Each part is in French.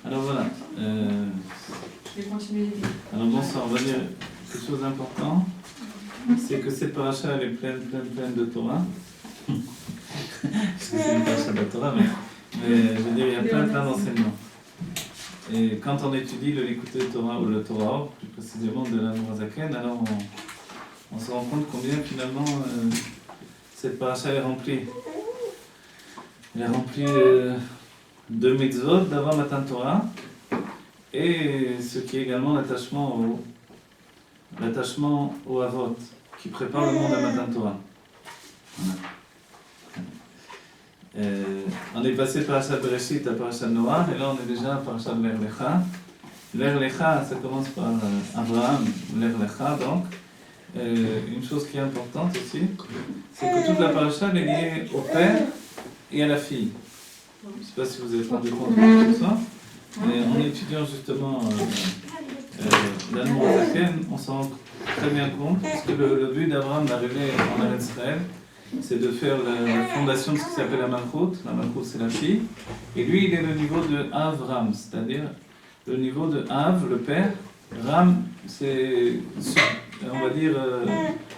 Alors voilà. Je vais continuer les livres. Alors bonsoir, on va dire quelque chose d'important. C'est que cette paracha, elle est pleine de Torah. Parce que c'est une paracha de la Torah, mais je veux dire, il y a plein d'enseignements. Et quand on étudie le Likutei Torah ou le Torah, plus précisément de l'Admor HaZaken, alors on se rend compte combien finalement cette paracha est remplie. Elle est remplie de mitzvot, d'avant Matan Torah, et ce qui est également l'attachement au Avot, qui prépare le monde à Matan Torah. Voilà. On est passé par Parashat Bereshit à Parashat Noach, et là on est déjà à Parashat Ler Lecha. Ler Lecha, ça commence par Abraham, Ler Lecha, donc. Une chose qui est importante aussi, c'est que toute la paracha est liée au père et à la fille. Je ne sais pas si vous avez rendu compte de tout ça, mais en étudiant justement l'Admor HaZaken, on s'en rend très bien compte, parce que le but d'Abraham d'arriver en Eretz Israël, c'est de faire la fondation de ce qui s'appelle la Malchut. La Malchut, c'est la fille. Et lui, il est le niveau de Avram, c'est-à-dire le niveau de Av, le père. Ram, c'est, on va dire,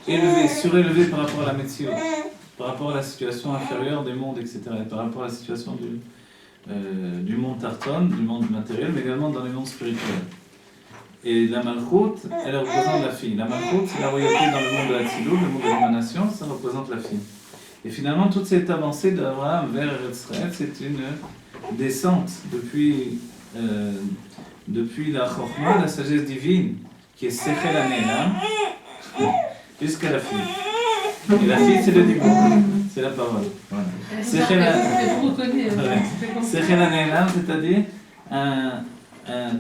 élevé, surélevé par rapport à la Metziot, par rapport à la situation inférieure des mondes, etc. Et par rapport à la situation du monde Tarton, du monde matériel, mais également dans les mondes spirituels. Et la Malchut, elle représente la fille. La Malchut, c'est la royauté dans le monde de l'Atsilut, le monde de l'émanation, ça représente la fille. Et finalement, toute cette avancée d'Abraham vers Eretz Israël, c'est une descente depuis la Chokhmah, la sagesse divine, qui est Sechel HaNe'elam, jusqu'à la fille. Et la fille, c'est le diplôme, c'est la parole. Voilà. Sechel HaNe'elam, c'est-à-dire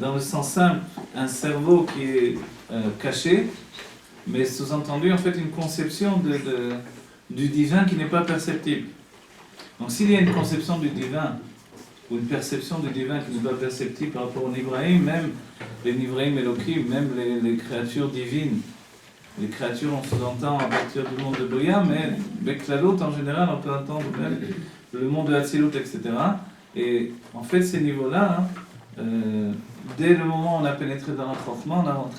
dans le sens simple, un cerveau qui est caché, mais sous-entendu en fait une conception du divin qui n'est pas perceptible. Donc s'il y a une conception du divin, ou une perception du divin qui n'est pas perceptible par rapport aux Nivraïm, même les Nivraïm Elohim, même les créatures divines, les créatures on sous-entend à partir du monde de Bria, mais Beklalot en général on peut entendre même le monde de Hatzilut, etc. Et en fait ces niveaux-là, dès le moment où on a pénétré dans la Chokhmah,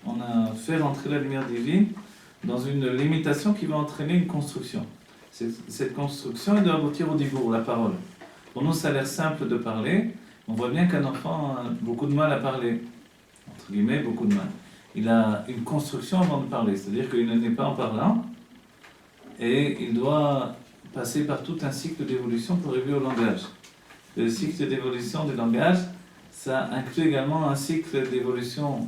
on a fait rentrer la lumière divine dans une limitation qui va entraîner une construction. Cette construction elle doit aboutir au dibour, la parole. Pour nous, ça a l'air simple de parler. On voit bien qu'un enfant a beaucoup de mal à parler. Entre guillemets, beaucoup de mal. Il a une construction avant de parler. C'est-à-dire qu'il ne naît pas en parlant. Et il doit passer par tout un cycle d'évolution pour arriver au langage. Le cycle d'évolution du langage, ça inclut également un cycle d'évolution,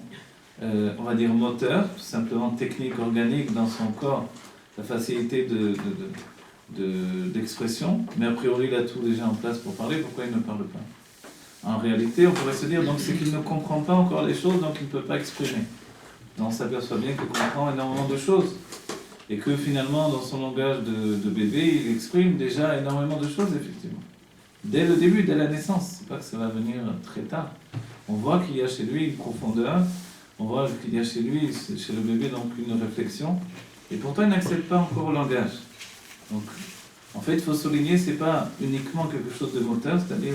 on va dire moteur, tout simplement technique, organique dans son corps, la facilité d'expression, mais a priori il a tout déjà en place pour parler, pourquoi il ne parle pas? En réalité, on pourrait se dire donc c'est qu'il ne comprend pas encore les choses, donc il ne peut pas exprimer. Donc on s'aperçoit bien qu'il comprend énormément de choses, et que finalement dans son langage de bébé, il exprime déjà énormément de choses, effectivement. Dès le début, dès la naissance, c'est pas que ça va venir très tard. On voit qu'il y a chez lui une profondeur, on voit qu'il y a chez lui, chez le bébé, donc une réflexion, et pourtant il n'accède pas encore au langage. Donc, en fait, il faut souligner, c'est pas uniquement quelque chose de moteur, c'est-à-dire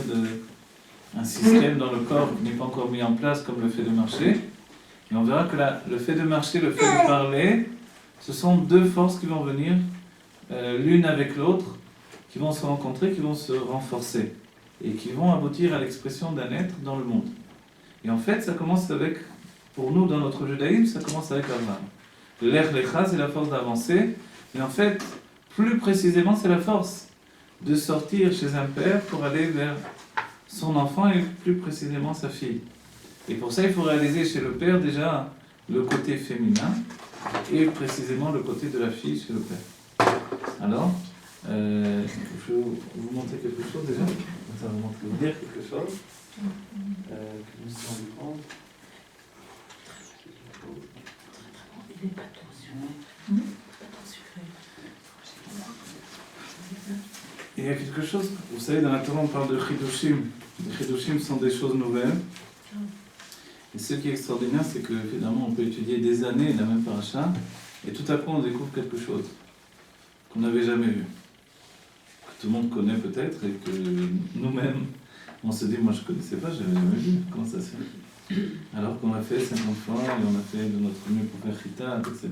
un système dans le corps qui n'est pas encore mis en place comme le fait de marcher. Et on verra que le fait de marcher, le fait de parler, ce sont deux forces qui vont venir l'une avec l'autre, qui vont se rencontrer, qui vont se renforcer et qui vont aboutir à l'expression d'un être dans le monde. Et en fait, ça commence avec, pour nous dans notre judaïsme, ça commence avec Abraham. L'Er Lecha, c'est la force d'avancer, mais en fait, plus précisément, c'est la force de sortir chez un père pour aller vers son enfant et plus précisément sa fille. Et pour ça, il faut réaliser chez le père déjà le côté féminin et précisément le côté de la fille chez le père. Alors, je vais vous montrer quelque chose déjà. Ça va vous dire quelque chose que nous sommes en prendre. Il n'est pas trop sucré. Il y a quelque chose, vous savez, dans la Torah on parle de Chidushim. Les Chidushim sont des choses nouvelles. Et ce qui est extraordinaire, c'est que finalement on peut étudier des années la même paracha, et tout à coup on découvre quelque chose qu'on n'avait jamais vu. Que tout le monde connaît peut-être, et que nous-mêmes, On se dit, moi je ne connaissais pas, je n'avais jamais vu, comment ça se fait? Alors qu'on a fait 50 fois, et on a fait de notre mieux pour faire Chita, etc.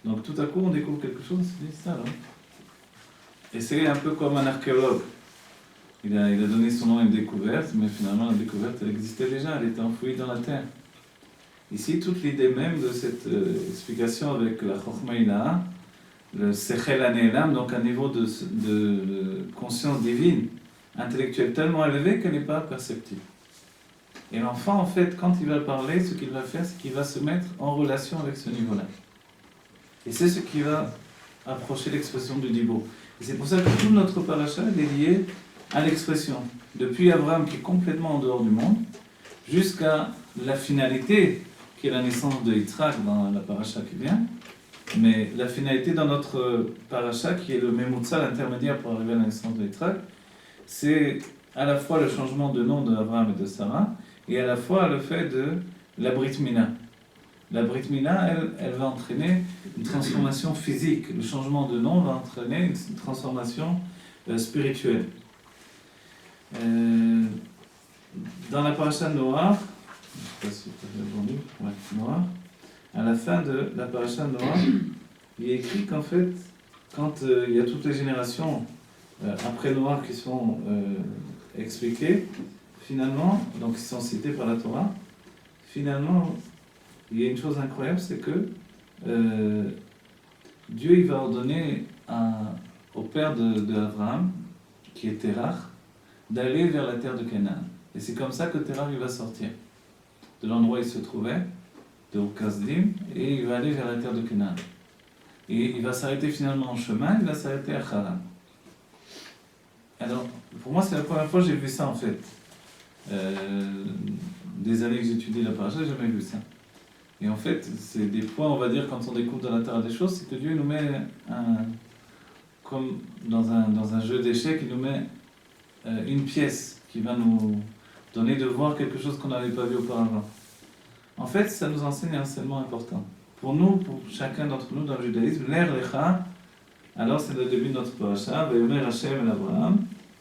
Donc tout à coup on découvre quelque chose, on se dit ça, non? Et c'est un peu comme un archéologue. Il a donné son nom à une découverte, mais finalement la découverte elle existait déjà, elle était enfouie dans la terre. Ici, toute l'idée même de cette explication avec la Chokhmah Ilaha, le Sechel Anelam, donc un niveau de conscience divine, intellectuelle tellement élevé qu'elle n'est pas perceptible. Et l'enfant, en fait, quand il va parler, ce qu'il va faire, c'est qu'il va se mettre en relation avec ce niveau-là. Et c'est ce qui va approcher l'expression du Dibo. Et c'est pour ça que tout notre paracha est lié à l'expression. Depuis Abraham, qui est complètement en dehors du monde, jusqu'à la finalité, qui est la naissance de Yitzhak dans la paracha qui vient. Mais la finalité dans notre paracha, qui est le Memutza, l'intermédiaire pour arriver à la naissance de Yitzhak, c'est à la fois le changement de nom d'Abraham et de Sarah, et à la fois le fait de la Brit Mila. La Brit Mila, elle va entraîner une transformation physique. Le changement de nom va entraîner une transformation spirituelle. Dans la paracha de Noach, je ne sais pas si tu as répondu, ouais, Noach, à la fin de la paracha de Noach, il est écrit qu'en fait, quand il y a toutes les générations après Noach qui sont expliquées, finalement, donc qui sont citées par la Torah, finalement, il y a une chose incroyable, c'est que Dieu il va ordonner au père d'Abraham, qui est Terach, d'aller vers la terre de Canaan. Et c'est comme ça que Terach il va sortir de l'endroit où il se trouvait, de Kasdim, et il va aller vers la terre de Canaan. Et il va s'arrêter finalement en chemin, il va s'arrêter à Haran. Alors, pour moi, c'est la première fois que j'ai vu ça en fait. Des années que j'étudie la paracha, j'ai jamais vu ça. Et en fait, c'est des points, on va dire, quand on découvre dans la terre des choses, c'est que Dieu nous met comme dans un jeu d'échecs, il nous met une pièce qui va nous donner de voir quelque chose qu'on n'avait pas vu auparavant. En fait, ça nous enseigne un enseignement important. Pour nous, pour chacun d'entre nous dans le judaïsme, l'Er Lecha, alors c'est le début de notre paracha, Vayomer Hashem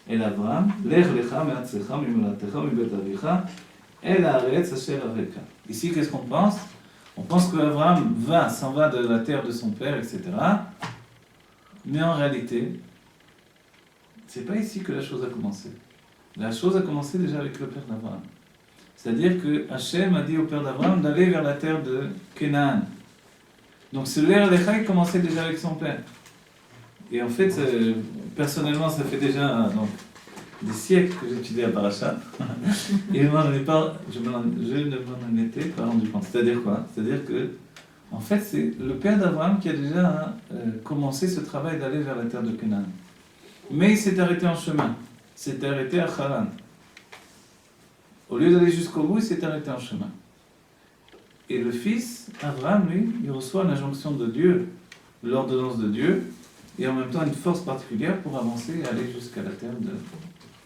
el Abraham, L'Er Lecha me'atzecha mimolatecha mibet avicha, el haaretz asher areka. Ici, qu'est-ce qu'on pense? On pense qu'Abraham s'en va de la terre de son père, etc. Mais en réalité, c'est pas ici que la chose a commencé. La chose a commencé déjà avec le père d'Abraham. C'est-à-dire que Hachem a dit au père d'Abraham d'aller vers la terre de Canaan. Donc ce L'Er Lecha il commençait déjà avec son père. Et en fait, personnellement, ça fait déjà des siècles que j'étudie la paracha. Et je ne m'en étais pas rendu compte. C'est-à-dire quoi? C'est-à-dire que, en fait, c'est le père d'Abraham qui a déjà commencé ce travail d'aller vers la terre de Canaan. Mais il s'est arrêté en chemin. Il s'est arrêté à Haran. Au lieu d'aller jusqu'au bout, il s'est arrêté en chemin. Et le fils, Abraham, lui, il reçoit l'injonction de Dieu, l'ordonnance de Dieu, et en même temps une force particulière pour avancer et aller jusqu'à la terre de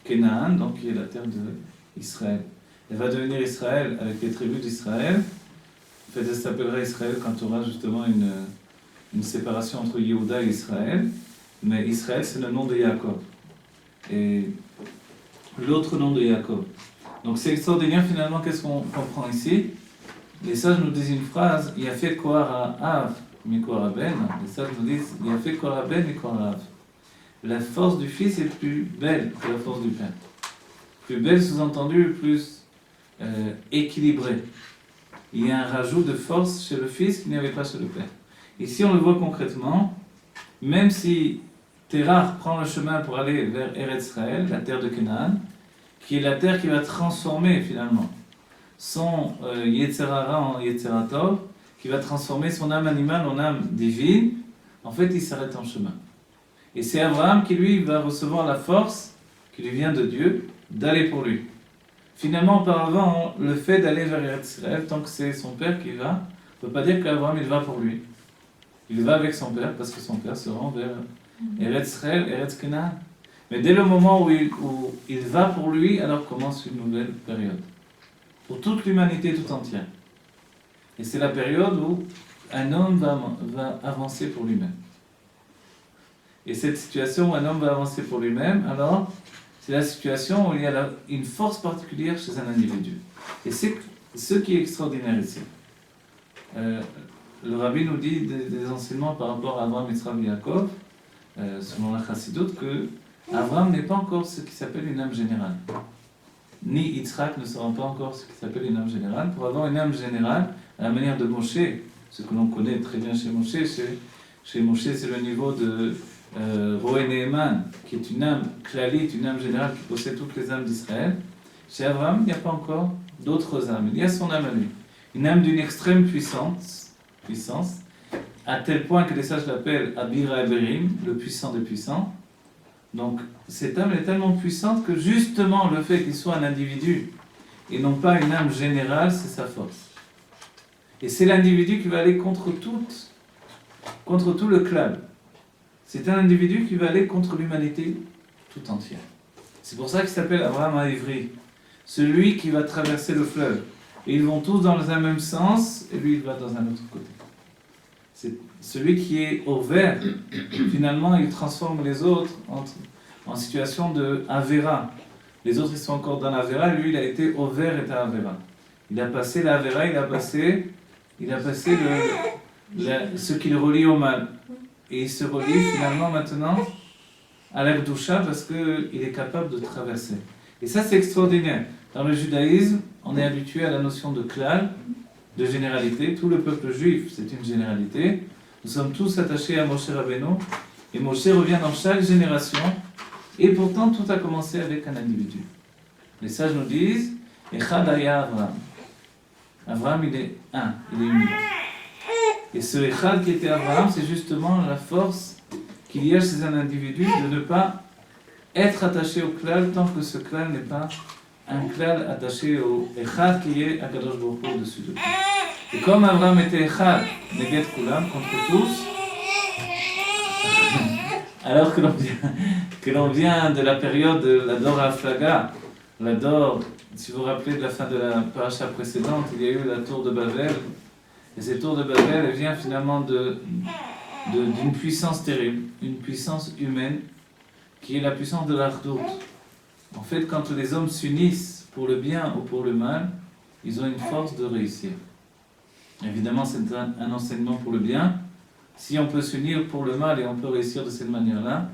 Canaan, donc qui est la terre d'Israël. Elle va devenir Israël avec les tribus d'Israël. En fait, elle s'appellera Israël quand il y aura justement une séparation entre Yehuda et Israël. Mais Israël, c'est le nom de Jacob. Et l'autre nom de Jacob. Donc c'est extraordinaire finalement, qu'est-ce qu'on comprend ici? Les sages nous disent une phrase, il y a fait Kohara Av, mais Kohara Ben. Les sages nous disent, il y a fait Kohara Ben et Kohara Av. La force du fils est plus belle que la force du père. Plus belle, sous-entendu, plus équilibrée. Il y a un rajout de force chez le fils qu'il n'y avait pas chez le père. Ici, on le voit concrètement, même si Terach prend le chemin pour aller vers Eretz Israël, la terre de Canaan, qui est la terre qui va transformer finalement son Yetzer Hara en Yetzer Tov, qui va transformer son âme animale en âme divine, en fait il s'arrête en chemin. Et c'est Abraham qui lui va recevoir la force qui lui vient de Dieu d'aller pour lui. Finalement, auparavant, le fait d'aller vers Eretz Israël, tant que c'est son père qui va, on ne peut pas dire qu'Abraham il va pour lui. Il va avec son père parce que son père se rend vers Eretz Israël, Eretz Canaan. Mais dès le moment où il va pour lui, alors commence une nouvelle période. Pour toute l'humanité tout entière. Et c'est la période où un homme va avancer pour lui-même. Et cette situation où un homme va avancer pour lui-même, alors, C'est la situation où il y a une force particulière chez un individu. Et c'est ce qui est extraordinaire ici. Le rabbi nous dit des enseignements par rapport à Abraham, Yitzhak et Yaakov, selon la Chassidoute, que Abraham n'est pas encore ce qui s'appelle une âme générale. Ni Yitzhak ne sera pas encore ce qui s'appelle une âme générale. Pour avoir une âme générale, à la manière de Moshe, ce que l'on connaît très bien chez Moshe, chez Moshe c'est le niveau de Roé Neeman, qui est une âme klalite, une âme générale qui possède toutes les âmes d'Israël. Chez Abraham, il n'y a pas encore d'autres âmes. Il y a son âme à lui. Une âme d'une extrême puissance, à tel point que les sages l'appellent Abira Eberim, le puissant des puissants. Donc, cette âme est tellement puissante que justement le fait qu'il soit un individu et non pas une âme générale, c'est sa force. Et c'est l'individu qui va aller contre tout le clan. C'est un individu qui va aller contre l'humanité tout entière. C'est pour ça qu'il s'appelle Abraham Haïvri, celui qui va traverser le fleuve. Et ils vont tous dans un même sens, et lui il va dans un autre côté. C'est celui qui est au vert, finalement il transforme les autres en situation de Avera. Les autres ils sont encore dans l'Avera, lui il a été au vert et à Avera. Il a passé l'Avera, il a passé ce qui le relie au mal. Et il se relie finalement maintenant à l'Akdoucha parce qu'il est capable de traverser. Et ça c'est extraordinaire. Dans le judaïsme, on est habitué à la notion de klal, de généralité. Tout le peuple juif, c'est une généralité. Nous sommes tous attachés à Moshe Rabbeinu. Et Moshe revient dans chaque génération. Et pourtant, tout a commencé avec un individu. Les sages nous disent, Echad Haya Avraham. Avraham, il est un, il est unique. Et ce Echad qui était Avraham, c'est justement la force qu'il y a chez un individu de ne pas être attaché au klal tant que ce klal n'est pas un klal attaché au Echad qui est Akadosh Baruch Hu au-dessus de tout. Et comme Avraham était Echad, Neged Kulam, contre tous, alors que l'on vient de la période de la Dor Aflaga, la Dor, si vous vous rappelez de la fin de la paracha précédente, il y a eu la tour de Babel, et cette tour de Babel, elle vient finalement d'une puissance terrible, une puissance humaine, qui est la puissance de l'Ardout. En fait, quand les hommes s'unissent pour le bien ou pour le mal, ils ont une force de réussir. Évidemment, c'est un enseignement pour le bien. Si on peut s'unir pour le mal et on peut réussir de cette manière-là,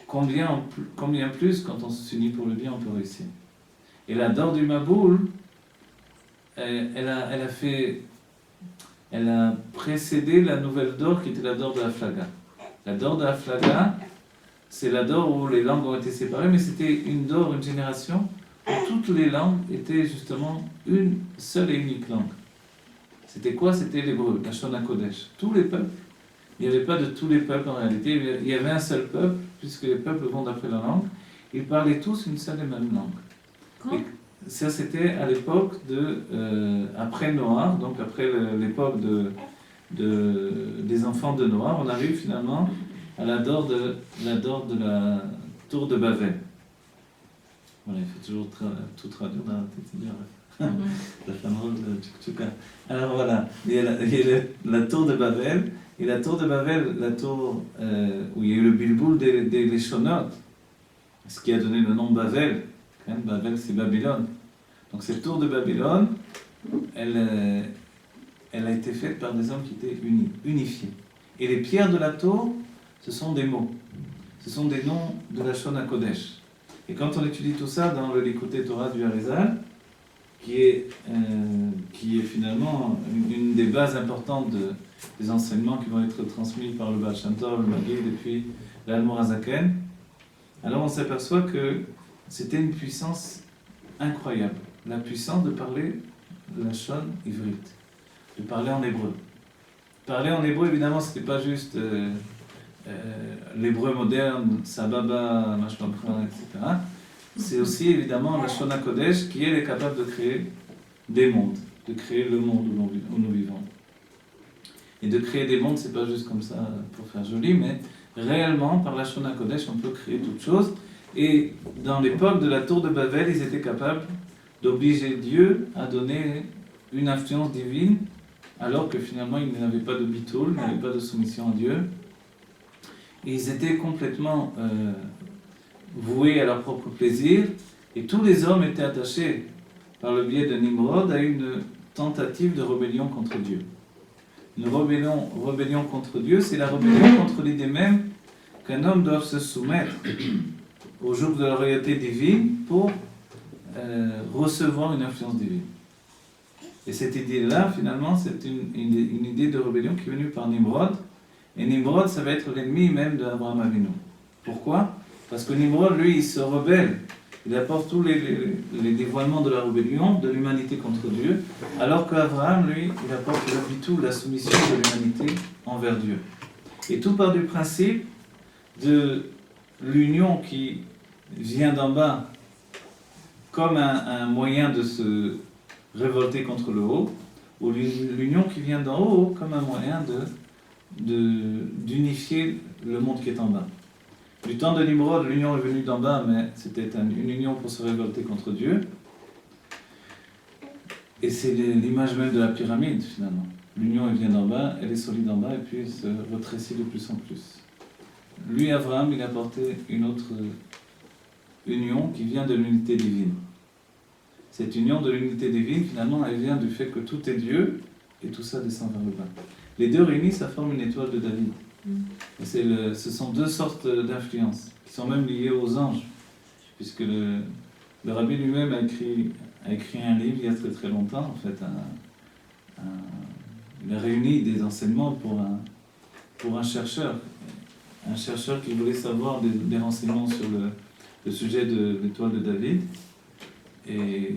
combien plus quand on s'unit pour le bien, on peut réussir. Et la Dor du Maboul, elle a précédé la nouvelle Dor qui était la Dor de Aflaga. La Dor de Aflaga, c'est la Dor où les langues ont été séparées, mais c'était une Dor, une génération, où toutes les langues étaient justement une seule et unique langue. C'était quoi? C'était l'hébreu, la Shona Kodesh. Tous les peuples, il n'y avait pas de tous les peuples en réalité, il y avait un seul peuple, puisque les peuples vont d'après la langue, ils parlaient tous une seule et même langue. Et ça c'était à l'époque après Noah, donc après l'époque des enfants de Noah, on arrive finalement à la Dor de la tour de Babel. Voilà, il faut toujours tout traduire dans la tête, c'est bien. Alors voilà, il y a la tour de Babel, et la tour de Babel, la tour où il y a eu le bilboul des Leshonot, ce qui a donné le nom Babel. Babel c'est Babylone. Donc cette tour de Babylone, elle a été faite par des hommes qui étaient unifiés. Et les pierres de la tour, ce sont des mots. Ce sont des noms de la Shona Kodesh. Et quand on étudie tout ça dans le Likutei Torah du Harizal, qui est finalement une des bases importantes des enseignements qui vont être transmis par le Baal Shem Tov, le Maggid et puis l'Admor HaZaken, alors on s'aperçoit que c'était une puissance incroyable. La puissance de parler la Shon ivrite, de parler en hébreu. Parler en hébreu, évidemment, ce n'était pas juste l'hébreu moderne, Sababa, Mashpamcha, etc. C'est aussi évidemment la Shona Kodesh qui elle est capable de créer des mondes, de créer le monde où nous vivons. Et de créer des mondes, c'est pas juste comme ça pour faire joli, mais réellement, par la Shona Kodesh, on peut créer toutes choses. Et dans l'époque de la tour de Babel, ils étaient capables d'obliger Dieu à donner une influence divine, alors que finalement, ils n'avaient pas de bitoul, n'avaient pas de soumission à Dieu. Et ils étaient complètement voués à leur propre plaisir, et tous les hommes étaient attachés par le biais de Nimrod à une tentative de rébellion contre Dieu. Une rébellion contre Dieu, c'est la rébellion contre l'idée même qu'un homme doit se soumettre au joug de la royauté divine pour recevoir une influence divine. Et cette idée-là, finalement, c'est une idée de rébellion qui est venue par Nimrod. Et Nimrod, ça va être l'ennemi même d'Abraham Avinu. Pourquoi ? Parce que Nimrod, lui, il se rebelle. Il apporte tous les dévoilements de la rébellion, de l'humanité contre Dieu, alors qu'Abraham, lui, il apporte du tout la soumission de l'humanité envers Dieu. Et tout part du principe de l'union qui vient d'en bas comme un moyen de se révolter contre le haut, ou l'union qui vient d'en haut comme un moyen d'unifier le monde qui est en bas. Du temps de Nimrod, l'union est venue d'en bas, mais c'était une union pour se révolter contre Dieu. Et c'est l'image même de la pyramide, finalement. L'union, elle vient d'en bas, elle est solide en bas, et puis elle se rétrécit de plus en plus. Lui, Abraham, il a apporté une autre union qui vient de l'unité divine. Cette union de l'unité divine, finalement, elle vient du fait que tout est Dieu, et tout ça descend vers le bas. Les deux réunis, ça forme une étoile de David. Et ce sont deux sortes d'influences, qui sont même liées aux anges, puisque le rabbi lui-même a écrit un livre il y a très très longtemps, en fait, il a réuni des enseignements pour un chercheur qui voulait savoir des renseignements sur le sujet de l'étoile de David, et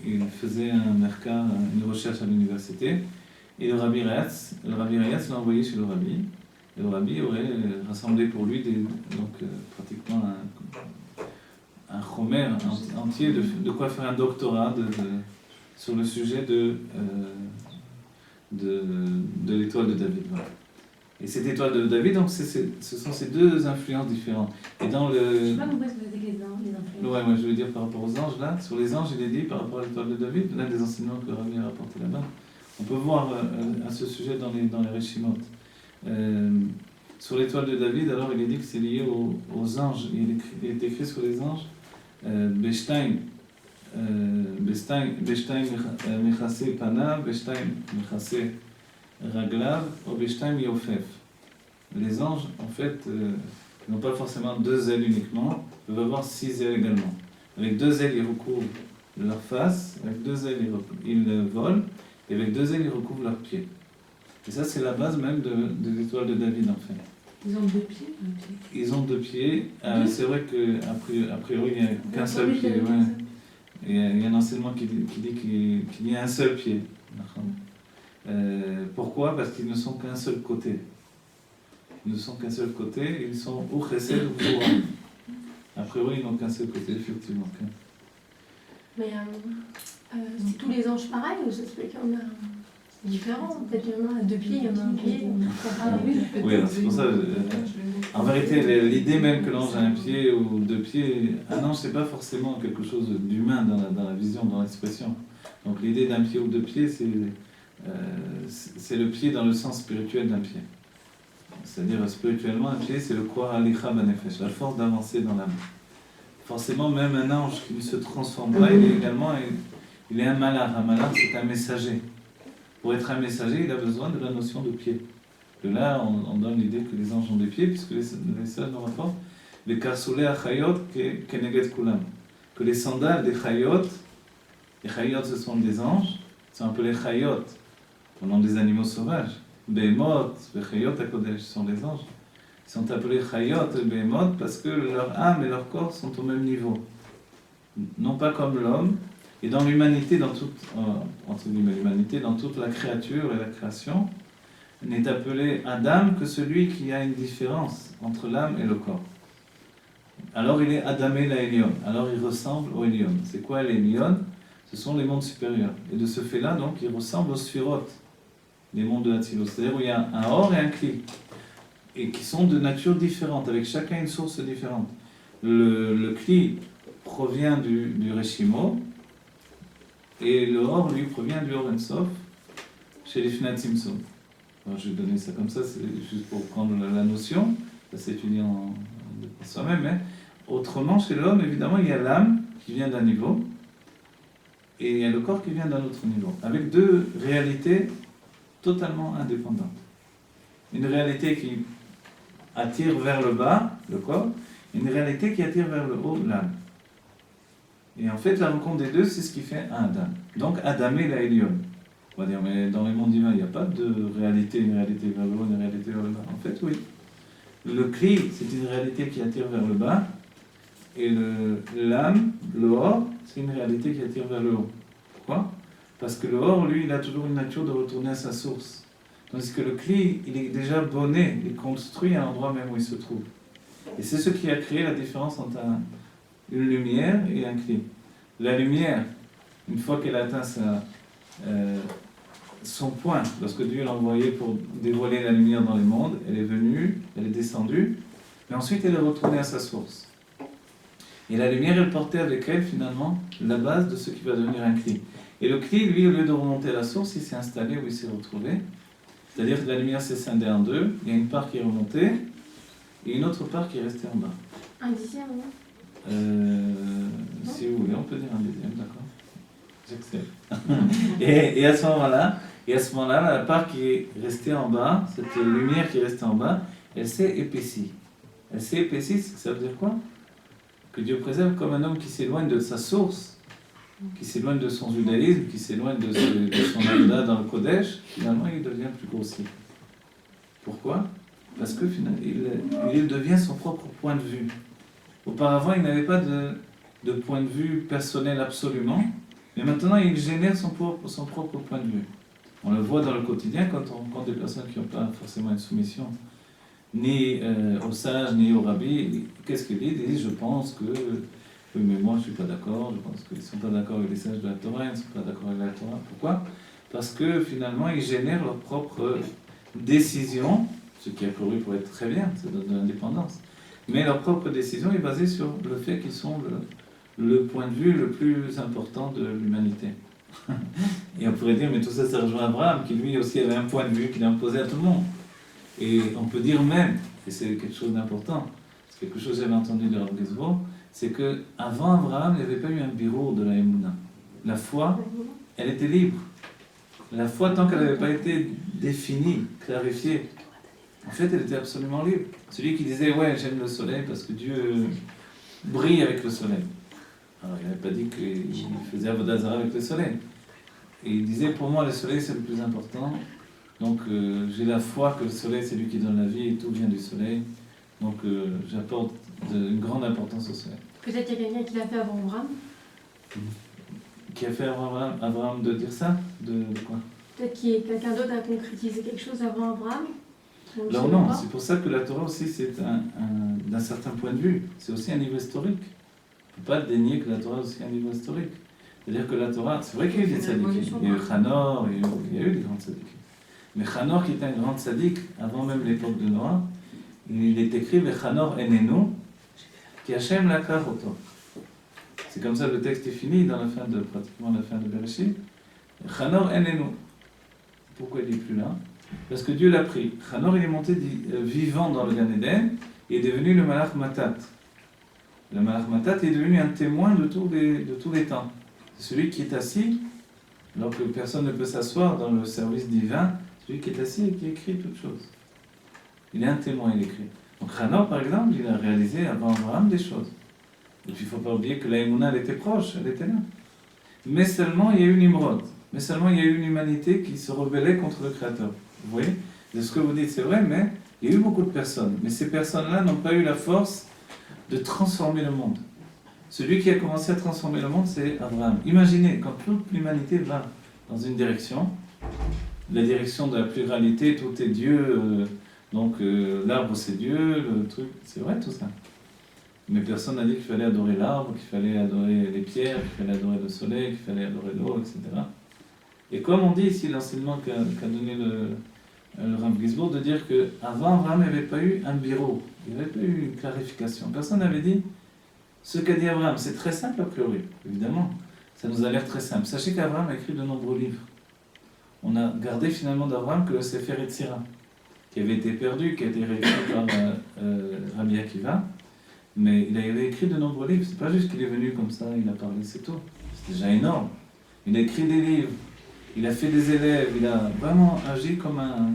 il faisait une recherche à l'université, et le rabbi Reatz l'a envoyé chez le rabbi. Et le rabbi aurait rassemblé pour lui pratiquement un chomer entier de quoi faire un doctorat sur le sujet de l'étoile de David. Voilà. Et cette étoile de David, donc ce sont ces deux influences différentes. Et dans le... Je ne sais pas pourquoi est-ce que vous avez les influences. Ouais, moi je veux dire par rapport aux anges, là, sur les anges, il est dit par rapport à l'étoile de David, l'un des enseignements que le rabbi a rapporté là-bas. On peut voir à ce sujet dans les Réchimot. Sur l'étoile de David, alors il est dit que c'est lié aux anges. Il est écrit sur les anges Beshtaim Mechase Panav, Beshtaim Mechase Raglav, ou Beshtaim Yofef. Les anges, en fait, n'ont pas forcément deux ailes uniquement, peuvent avoir 6 ailes également. Avec 2 ailes, ils recouvrent leur face, avec 2 ailes, ils volent, et avec 2 ailes, ils recouvrent leurs pieds. Et ça, c'est la base même de l'étoile de David, en fait. Ils ont 2 pieds, Ils ont 2 pieds. C'est vrai qu'a priori, il n'y a qu'un seul pied. Ouais. Il y a un enseignement qui dit qu'il y a un seul pied. Pourquoi ? Parce qu'ils ne sont qu'un seul côté. Ils ne sont qu'un seul côté, ils sont ou chesed ou gvura. A priori, ils n'ont qu'un seul côté, effectivement. Mais c'est tous les anges pareils ou ça se fait qu'il y en a différents? Peut-être qu'il y en a à 2 pieds, il y en a un pied. Oui, alors c'est pour ça. En vérité, l'idée même que l'ange a un pied ou 2 pieds, un ange, c'est pas forcément quelque chose d'humain dans la vision, dans l'expression. Donc l'idée d'un pied ou 2 pieds, c'est le pied dans le sens spirituel d'un pied. C'est-à-dire, spirituellement, un pied, c'est le Koach Halicha Banefesh, la force d'avancer dans l'âme. Forcément, même un ange qui ne se transforme pas, il est un malach. Un malach, c'est un messager. Pour être un messager, il a besoin de la notion de pied. De là, on donne l'idée que les anges ont des pieds, puisque les sages nous rapportent les Karsoulé Achayot Keneged Kulam. Que les sandales des Chayot, les Chayot, ce sont des anges, sont appelés Chayot, au nom des animaux sauvages. Behemot, Chayot HaKodesh, sont des anges. Ils sont appelés Chayot et Behemot parce que leur âme et leur corps sont au même niveau. Non pas comme l'homme. Et dans l'humanité, entre guillemets, l'humanité, dans toute la créature et la création, n'est appelé Adam que celui qui a une différence entre l'âme et le corps. Alors il est Adamé la Elion. Alors il ressemble au Elion. C'est quoi l'Elion ? Ce sont les mondes supérieurs. Et de ce fait-là, donc, il ressemble aux Sphirot, les mondes de Hatzilut. C'est-à-dire où il y a un Or et un Kli, et qui sont de nature différente, avec chacun une source différente. Le Kli provient du Reshimo, et le Or, lui, provient du Or En-Sof, chez les Fnat Simson. Alors, je vais donner ça comme ça, c'est juste pour prendre la notion, ça s'étudie en soi-même, mais Autrement, chez l'homme, évidemment, il y a l'âme qui vient d'un niveau, et il y a le corps qui vient d'un autre niveau, avec deux réalités totalement indépendantes. Une réalité qui attire vers le bas, le corps, et une réalité qui attire vers le haut, l'âme. Et en fait, la rencontre des deux, c'est ce qui fait un Adam. Donc, Adam et la Elion. On va dire, mais dans les mondes divins, il n'y a pas de réalité, une réalité vers le haut, une réalité vers le bas. En fait, oui. Le Kli, c'est une réalité qui attire vers le bas, et l'âme, le Or, c'est une réalité qui attire vers le haut. Pourquoi ? Parce que le Or, lui, il a toujours une nature de retourner à sa source. Tandis que le Kli, il est déjà bonné, il est construit à l'endroit même où il se trouve. Et c'est ce qui a créé la différence entre une lumière et un Kli. La lumière, une fois qu'elle atteint son point, lorsque Dieu l'a envoyé pour dévoiler la lumière dans les mondes, elle est venue, elle est descendue, mais ensuite elle est retournée à sa source. Et la lumière, elle portait avec elle, finalement, la base de ce qui va devenir un Kli. Et le Kli, lui, au lieu de remonter à la source, il s'est installé où il s'est retrouvé. C'est-à-dire que la lumière s'est scindée en deux, il y a une part qui est remontée, et une autre part qui est restée en bas. Un dixième, non ? Si vous voulez, on peut dire un dixième, d'accord. J'accepte. et à ce moment-là, la part qui est restée en bas, cette lumière qui est restée en bas, elle s'est épaissie. Elle s'est épaissie, ça veut dire quoi ? Que Dieu préserve comme un homme qui s'éloigne de sa source, qui s'éloigne de son judaïsme, qui s'éloigne de son avoda dans le Kodesh, finalement il devient plus grossier. Pourquoi ? Parce que finalement, il devient son propre point de vue. Auparavant, il n'avait pas de point de vue personnel absolument, mais maintenant il génère son propre point de vue. On le voit dans le quotidien quand on rencontre des personnes qui n'ont pas forcément une soumission ni au sage, ni au rabbi. Qu'est-ce qu'ils disent ? Ils disent, je pense que... Oui, mais moi je ne suis pas d'accord, je pense qu'ils ne sont pas d'accord avec les sages de la Torah, ils ne sont pas d'accord avec la Torah. Pourquoi ? Parce que finalement, ils génèrent leur propre décision, ce qui a couru pour être très bien, ça donne de l'indépendance. Mais leur propre décision est basée sur le fait qu'ils sont le point de vue le plus important de l'humanité. Et on pourrait dire, mais tout ça, ça rejoint Abraham, qui lui aussi avait un point de vue qu'il a imposé à tout le monde. Et on peut dire même, et c'est quelque chose d'important, c'est quelque chose que j'avais entendu de Rav Gizbo, c'est qu'avant Abraham, il n'y avait pas eu un bureau de la Emouna. La foi, elle était libre. La foi, tant qu'elle n'avait pas été définie, clarifiée, en fait, elle était absolument libre. Celui qui disait, ouais, j'aime le soleil parce que Dieu brille avec le soleil. Alors, il n'avait pas dit qu'il faisait Avodah Zarah avec le soleil. Et il disait, pour moi, le soleil, c'est le plus important. Donc, j'ai la foi que le soleil, c'est lui qui donne la vie et tout vient du soleil. Donc, j'apporte une grande importance au soleil. Peut-être qu'il y a quelqu'un qui l'a fait avant Abraham. Qui a fait Abraham de dire ça ? De quoi ? Peut-être qu'il y a quelqu'un d'autre a concrétisé quelque chose avant Abraham. Alors non, c'est pour ça que la Torah aussi, c'est d'un certain point de vue. C'est aussi un niveau historique. On ne peut pas dénier que la Torah est aussi un niveau historique. C'est-à-dire que la Torah, c'est vrai qu'il y a eu des tzadikim. Il y a eu Chanor, il y a eu des grands tzadikim. Mais Chanor, qui était un grand tzadik, avant même l'époque de Noah, il est écrit « Chanor enenu, ki Hashem lakach oto ». C'est comme ça que le texte est fini dans pratiquement la fin de Bereshit. « Chanor enenu ». Pourquoi il n'est plus là ? Parce que Dieu l'a pris. Chanor, il est monté vivant dans le Gan Eden et est devenu le Malach Matat. Le Malach Matat est devenu un témoin de tous les temps. C'est celui qui est assis, alors que personne ne peut s'asseoir dans le service divin, celui qui est assis et qui écrit toutes choses. Il est un témoin, il écrit. Donc Chanor, par exemple, il a réalisé avant Abraham des choses. Et puis il ne faut pas oublier que la Emouna, elle était proche, elle était là. Mais seulement il y a eu Nimrod. Mais seulement il y a eu une humanité qui se rebellait contre le Créateur. Vous voyez ? De ce que vous dites, c'est vrai, mais il y a eu beaucoup de personnes. Mais ces personnes-là n'ont pas eu la force de transformer le monde. Celui qui a commencé à transformer le monde, c'est Abraham. Imaginez, quand toute l'humanité va dans une direction, la direction de la pluralité, tout est Dieu, donc l'arbre c'est Dieu, le truc, c'est vrai tout ça. Mais personne n'a dit qu'il fallait adorer l'arbre, qu'il fallait adorer les pierres, qu'il fallait adorer le soleil, qu'il fallait adorer l'eau, etc. Et comme on dit ici, l'enseignement qu'a donné le Rav Gizbo, de dire qu'avant Abraham, il n'y avait pas eu un bureau, il n'y avait pas eu une clarification. Personne n'avait dit ce qu'a dit Abraham. C'est très simple a priori, évidemment. Ça nous a l'air très simple. Sachez qu'Abraham a écrit de nombreux livres. On a gardé finalement d'Abraham que le Sefer Yetzira, qui avait été perdu, qui a été réécrit par Rabbi Akiva. Mais il avait écrit de nombreux livres. C'est pas juste qu'il est venu comme ça, il a parlé, c'est tout. C'est déjà énorme. Il a écrit des livres, il a fait des élèves, il a vraiment agi comme un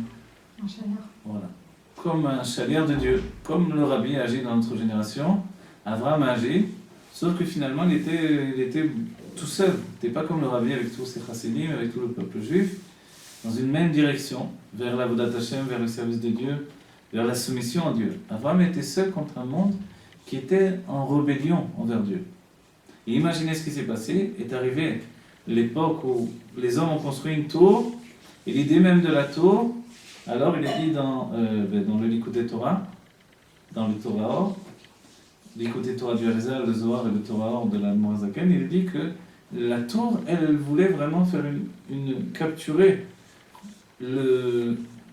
chalier. Voilà. Comme un chalier de Dieu. Comme le rabbi agit dans notre génération, Abraham agit, sauf que finalement il était tout seul. Il n'était pas comme le rabbi avec tous ses chassidim, avec tout le peuple juif, dans une même direction, vers l'avodat Hashem, vers le service de Dieu, vers la soumission à Dieu. Abraham était seul contre un monde qui était en rébellion envers Dieu. Et imaginez ce qui s'est passé, est arrivé l'époque où les hommes ont construit une tour, et l'idée même de la tour, alors il est dit dans le Likutei Torah, dans le Torah Or, Likutei Torah du Arizal, le Zohar et le Torah Or de la Morazaken, il dit que la tour, elle voulait vraiment faire capturer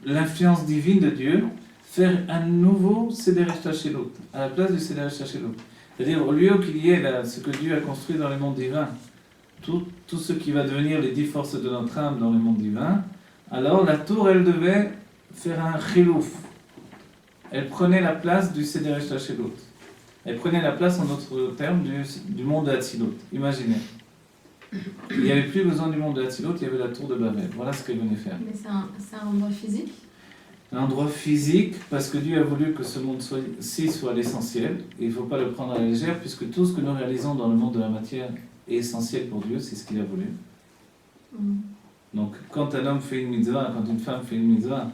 l'influence divine de Dieu, faire un nouveau Seder Hashtashelot, à la place du Seder Hashtashelot. C'est-à-dire, au lieu qu'il y ait ce que Dieu a construit dans le monde divin, tout ce qui va devenir les 10 forces de notre âme dans le monde divin, alors la tour, elle devait faire un chilouf. Elle prenait la place du Seder Hashtashelot. Elle prenait la place, en d'autres termes, du monde de Hatzilot. Imaginez. Il n'y avait plus besoin du monde de Hatzilot, il y avait la tour de Babel. Voilà ce qu'elle venait faire. Mais c'est un endroit physique? Un endroit physique, parce que Dieu a voulu que ce monde-ci soit l'essentiel. Et il ne faut pas le prendre à la légère, puisque tout ce que nous réalisons dans le monde de la matière est essentiel pour Dieu, c'est ce qu'il a voulu. Donc, quand un homme fait une mitzvah, quand une femme fait une mitzvah,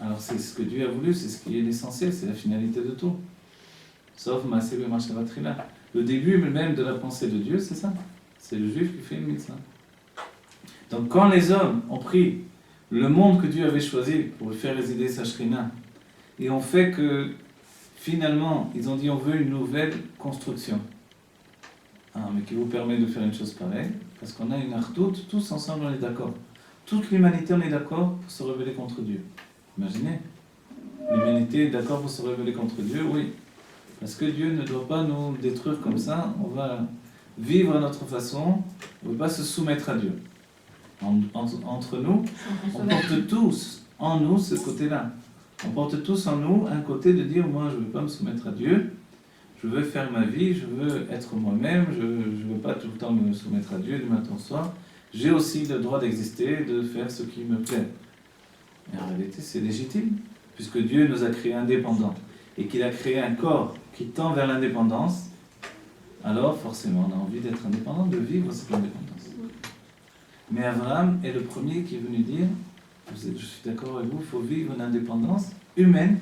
alors c'est ce que Dieu a voulu, c'est ce qui est l'essentiel, c'est la finalité de tout. Sauf Maaseh B'Machshavat Tchila. Le début même de la pensée de Dieu, c'est ça. C'est le juif qui fait une mitzvah. Donc, quand les hommes ont pris le monde que Dieu avait choisi pour faire résider sa Shrina, et ont fait que, finalement, ils ont dit on veut une nouvelle construction. Mais qui vous permet de faire une chose pareille, parce qu'on a une ardoute, tous ensemble on est d'accord. Toute l'humanité on est d'accord pour se rebeller contre Dieu. Imaginez, l'humanité est d'accord pour se rebeller contre Dieu, oui. Parce que Dieu ne doit pas nous détruire comme ça, on va vivre à notre façon, on ne veut pas se soumettre à Dieu. Entre nous, on porte tous en nous ce côté-là. On porte tous en nous un côté de dire, moi je ne veux pas me soumettre à Dieu, je veux faire ma vie, je veux être moi-même, je ne veux pas tout le temps me soumettre à Dieu du matin au soir. J'ai aussi le droit d'exister, de faire ce qui me plaît. Et en réalité, c'est légitime, puisque Dieu nous a créés indépendants et qu'il a créé un corps qui tend vers l'indépendance, alors forcément on a envie d'être indépendant, de vivre cette indépendance. Mais Abraham est le premier qui est venu dire, je suis d'accord avec vous, il faut vivre une indépendance humaine,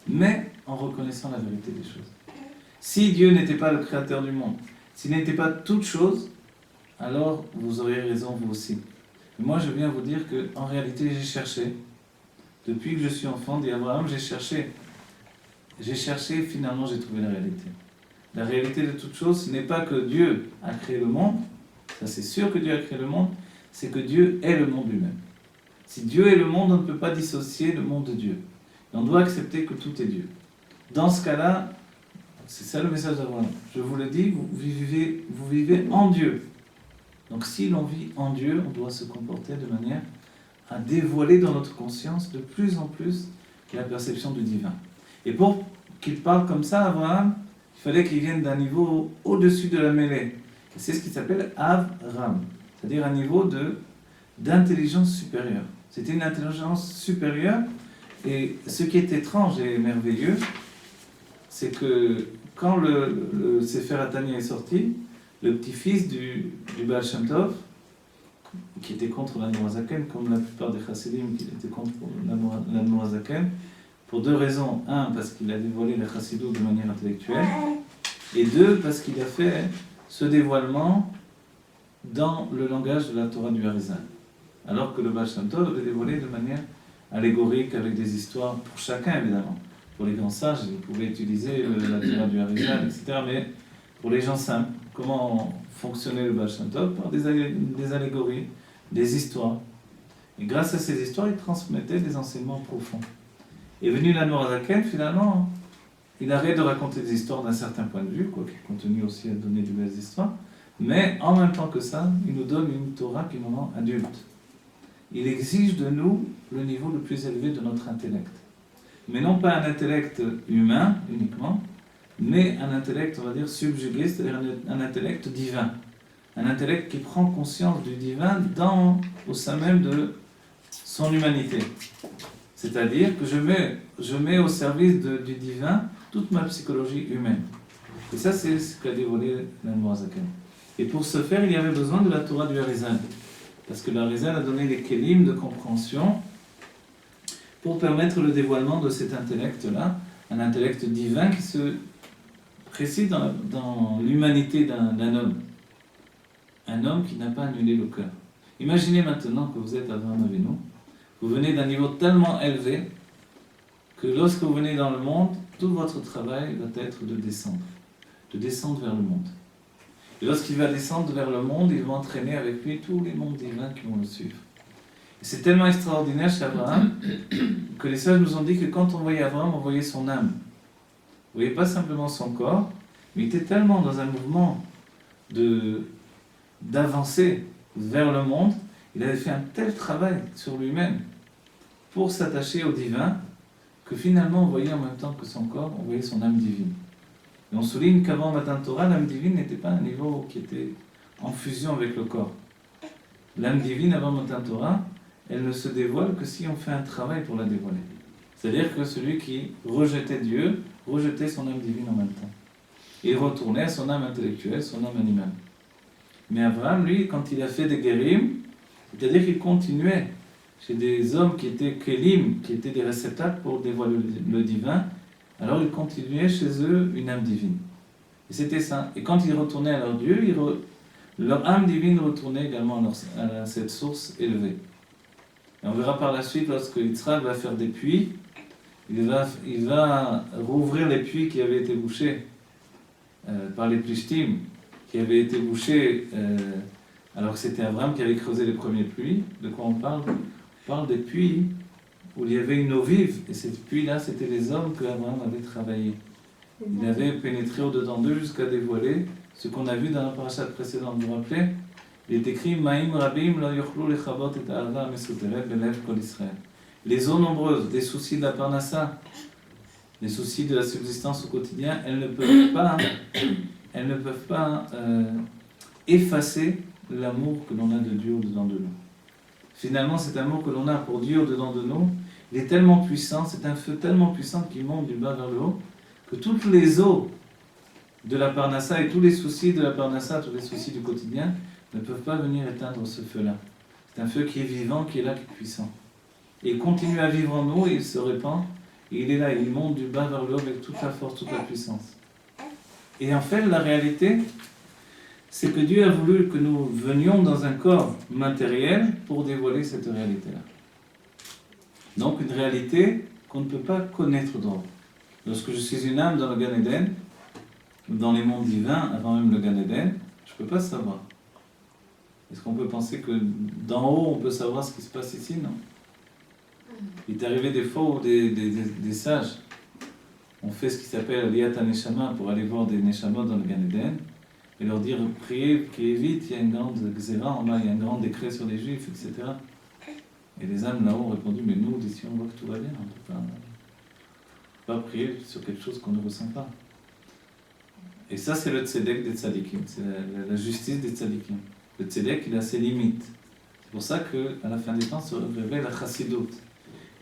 mais en reconnaissant la vérité des choses. Si Dieu n'était pas le créateur du monde, s'il n'était pas toute chose, alors vous auriez raison vous aussi. Mais moi je viens vous dire qu'en réalité j'ai cherché, depuis que je suis enfant, dit Abraham, j'ai cherché, finalement j'ai trouvé la réalité. La réalité de toute chose, ce n'est pas que Dieu a créé le monde, ça c'est sûr que Dieu a créé le monde, c'est que Dieu est le monde lui-même. Si Dieu est le monde, on ne peut pas dissocier le monde de Dieu. Et on doit accepter que tout est Dieu. Dans ce cas-là, c'est ça le message d'Abraham. Je vous le dis, vous vivez en Dieu. Donc si l'on vit en Dieu, on doit se comporter de manière à dévoiler dans notre conscience de plus en plus la perception du divin. Et pour qu'il parle comme ça, Abraham, il fallait qu'il vienne d'un niveau au-dessus de la mêlée. Et c'est ce qui s'appelle Avram, c'est-à-dire un niveau d'intelligence supérieure. C'était une intelligence supérieure, et ce qui est étrange et merveilleux, c'est que quand le Sefer Hatanya est sorti, le petit-fils du Baal Shem Tov, qui était contre l'Admorazaken, comme la plupart des chassidim qui étaient contre l'Admorazaken, pour deux raisons. Un, parce qu'il a dévoilé la chassidou de manière intellectuelle, et deux, parce qu'il a fait ce dévoilement dans le langage de la Torah du Harizal. Alors que le Baal Shem Tov l'avait dévoilé de manière allégorique, avec des histoires pour chacun évidemment. Pour les grands sages, ils pouvaient utiliser la Torah du Harizal, etc. Mais pour les gens simples, comment fonctionnait le Baal Shem Tov? Par des allégories, des histoires. Et grâce à ces histoires, il transmettait des enseignements profonds. Et venu l'Admorazaken, finalement, il arrête de raconter des histoires d'un certain point de vue, quoique continue aussi à donner de belles histoires, mais en même temps que ça, il nous donne une Torah qui nous rend adulte. Il exige de nous le niveau le plus élevé de notre intellect. Mais non pas un intellect humain uniquement, mais un intellect, on va dire, subjugué, c'est-à-dire un intellect divin. Un intellect qui prend conscience du divin au sein même de son humanité. C'est-à-dire que je mets au service du divin toute ma psychologie humaine. Et ça, c'est ce qu'a dévoilé l'Anmoazaken. Et pour ce faire, il y avait besoin de la Torah du Harizal. Parce que l'Harizal a donné les kélim de compréhension pour permettre le dévoilement de cet intellect-là, un intellect divin qui se précise dans l'humanité d'un homme. Un homme qui n'a pas annulé le cœur. Imaginez maintenant que vous êtes Avraham Avinu, vous venez d'un niveau tellement élevé que lorsque vous venez dans le monde, tout votre travail va être de descendre vers le monde. Et lorsqu'il va descendre vers le monde, il va entraîner avec lui tous les mondes divins qui vont le suivre. Et c'est tellement extraordinaire chez Abraham que les sages nous ont dit que quand on voyait Abraham, on voyait son âme. On ne voyait pas simplement son corps, mais il était tellement dans un mouvement d'avancer vers le monde, il avait fait un tel travail sur lui-même pour s'attacher au divin que finalement on voyait en même temps que son corps, on voyait son âme divine. Et on souligne qu'avant Matan Torah, l'âme divine n'était pas un niveau qui était en fusion avec le corps. L'âme divine avant Matan Torah, elle ne se dévoile que si on fait un travail pour la dévoiler. C'est-à-dire que celui qui rejetait Dieu, rejetait son âme divine en même temps. Et il retournait à son âme intellectuelle, son âme animale. Mais Abraham, lui, quand il a fait des guérim, c'est-à-dire qu'il continuait chez des hommes qui étaient kélim, qui étaient des réceptacles pour dévoiler le divin, alors il continuait chez eux une âme divine. Et c'était ça. Et quand ils retournaient à leur Dieu, leur âme divine retournait également à cette source élevée. Et on verra par la suite, lorsque Yitzhak va faire des puits, il va rouvrir les puits qui avaient été bouchés par les Plishtim, qui avaient été bouchés alors que c'était Abraham qui avait creusé les premiers puits. De quoi on parle? On parle des puits où il y avait une eau vive, et ces puits-là, c'était les hommes que Abraham avait travaillés. Il avait pénétré au-dedans d'eux jusqu'à dévoiler ce qu'on a vu dans la parasha précédente. Vous vous rappelez? Il est écrit Maïm Rabim lo yochlu lechabot et ha'ava mesuteret belev kol Israël. Les eaux nombreuses, les soucis de la parnassa, les soucis de la subsistance au quotidien, elles ne peuvent pas effacer l'amour que l'on a de Dieu au-dedans de nous. Finalement, cet amour que l'on a pour Dieu au-dedans de nous, il est tellement puissant, c'est un feu tellement puissant qui monte du bas vers le haut, que toutes les eaux de la parnassa et tous les soucis de la parnassa, tous les soucis du quotidien, ne peuvent pas venir éteindre ce feu-là. C'est un feu qui est vivant, qui est là, qui est puissant. Et il continue à vivre en nous, et il se répand, et il est là, il monte du bas vers le haut avec toute la force, toute la puissance. Et en fait, la réalité, c'est que Dieu a voulu que nous venions dans un corps matériel pour dévoiler cette réalité-là. Donc une réalité qu'on ne peut pas connaître d'autre. Lorsque je suis une âme dans le Gan Eden, ou dans les mondes divins, avant même le Gan Eden, je ne peux pas savoir. Est-ce qu'on peut penser que d'en haut, on peut savoir ce qui se passe ici? Non. Il est arrivé des fois où des sages ont fait ce qui s'appelle Aliyat HaNeshama pour aller voir des Neshamot dans le Gan Eden et leur dire priez vite, il y a une grande xéra en bas, il y a un grand décret sur les Juifs, etc. Et les âmes là-haut ont répondu mais nous, d'ici on voit que tout va bien, on ne peut pas prier sur quelque chose qu'on ne ressent pas. Et ça, c'est le tzedek des tzadikim, c'est la justice des tzadikim. Le tzedek, il a ses limites. C'est pour ça qu'à la fin des temps se révèle la chassidoute.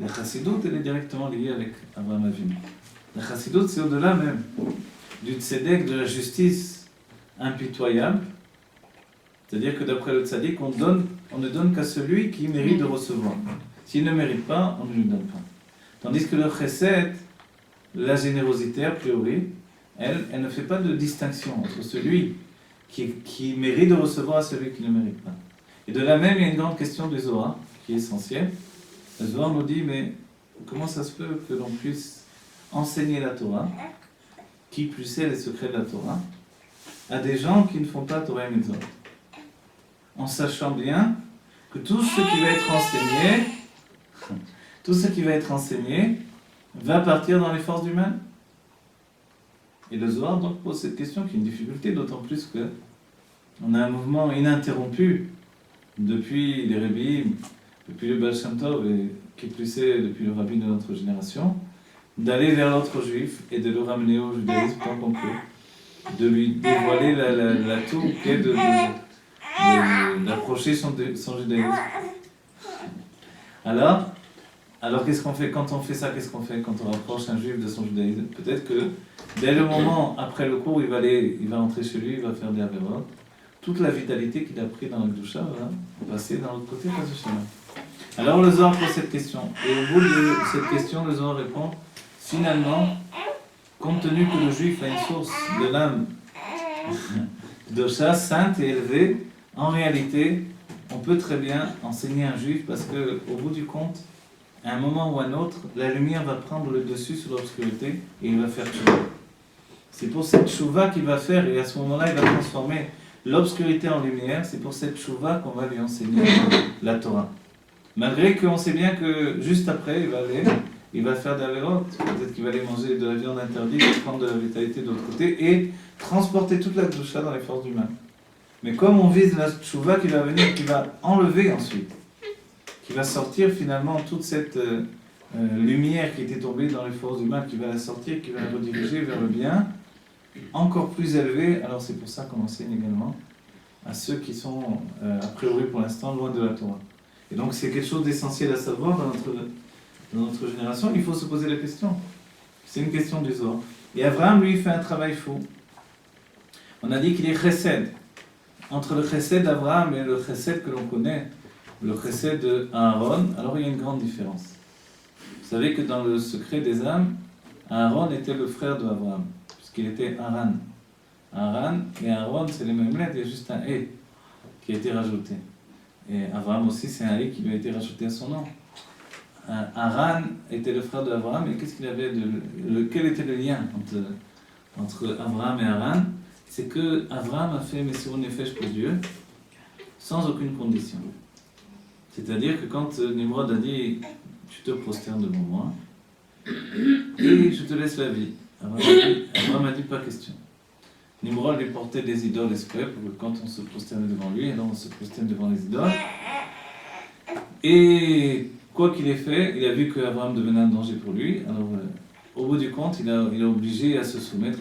La chassidoute, elle est directement liée avec Abraham Avinu. La chassidoute, c'est au-delà même du tzedek, de la justice impitoyable. C'est-à-dire que d'après le tzadik, on ne donne qu'à celui qui mérite de recevoir. S'il ne mérite pas, on ne lui donne pas. Tandis que le chesed, la générosité a priori, elle ne fait pas de distinction entre celui qui mérite de recevoir et celui qui ne mérite pas. Et de là même, il y a une grande question du Zohar, qui est essentielle. Le Zohar nous dit, mais comment ça se peut que l'on puisse enseigner la Torah, qui plus sait les secrets de la Torah, à des gens qui ne font pas Torah et Mitzvot, en sachant bien que tout ce qui va être enseigné va partir dans les forces du mal. Et le Zohar donc pose cette question qui est une difficulté, d'autant plus que on a un mouvement ininterrompu depuis les Rebbeim, depuis le Baal Shem Tov et qui plus est depuis le Rabbi de notre génération, d'aller vers l'autre juif et de le ramener au judaïsme tant qu'on peut, de lui dévoiler l'atout qu'est d'approcher son judaïsme. Alors qu'est-ce qu'on fait quand on fait ça? Qu'est-ce qu'on fait quand on rapproche un juif de son judaïsme? Peut-être que dès le moment après le cours, il va entrer chez lui, il va faire des avérotes. Toute la vitalité qu'il a pris dans le Kedusha va passer dans l'autre côté de ce chemin. Alors le Zohar pose cette question. Et au bout de cette question, le Zohar répond, finalement, compte tenu que le juif a une source de l'âme Kedusha sainte et élevée, en réalité, on peut très bien enseigner un juif parce qu'au bout du compte, à un moment ou à un autre, la lumière va prendre le dessus sur l'obscurité et il va faire tchouva. C'est pour cette tchouva qu'il va faire et à ce moment-là, il va transformer l'obscurité en lumière. C'est pour cette tchouva qu'on va lui enseigner la Torah. Malgré qu'on sait bien que juste après, il va faire des avérotes. Peut-être qu'il va aller manger de la viande interdite, prendre de la vitalité de l'autre côté et transporter toute la kedusha dans les forces du mal. Mais comme on vise la tchouva qui va venir, qui va enlever ensuite, qui va sortir finalement toute cette lumière qui était tombée dans les forces du mal, qui va la sortir, qui va la rediriger vers le bien, encore plus élevé. Alors c'est pour ça qu'on enseigne également à ceux qui sont a priori pour l'instant loin de la Torah. Et donc c'est quelque chose d'essentiel à savoir dans notre génération. Il faut se poser la question. C'est une question du Zohar. Et Abraham, lui, fait un travail fou. On a dit qu'il est chesed. Entre le chesed d'Abraham et le chesed que l'on connaît, le chesed d'Aaron, alors il y a une grande différence. Vous savez que dans le secret des âmes, Aaron était le frère d'Abraham, puisqu'il était Haran. Haran et Aaron, c'est les mêmes lettres, il y a juste un « et » qui a été rajouté. Et Abraham aussi, c'est un « et » qui lui a été rajouté à son nom. Haran était le frère d'Abraham, et qu'est-ce qu'il avait quel était le lien entre Abraham et Haran? C'est que Abraham a fait Messirut Nefesh pour Dieu, sans aucune condition. C'est-à-dire que quand Nimrod a dit « tu te prosternes devant moi, et je te laisse la vie », Abraham a dit « pas question ». Nimrod lui portait des idoles exprès pour que quand on se prosterne devant lui, alors on se prosterne devant les idoles. Et quoi qu'il ait fait, il a vu qu'Abraham devenait un danger pour lui. Alors, au bout du compte, il a obligé à se soumettre.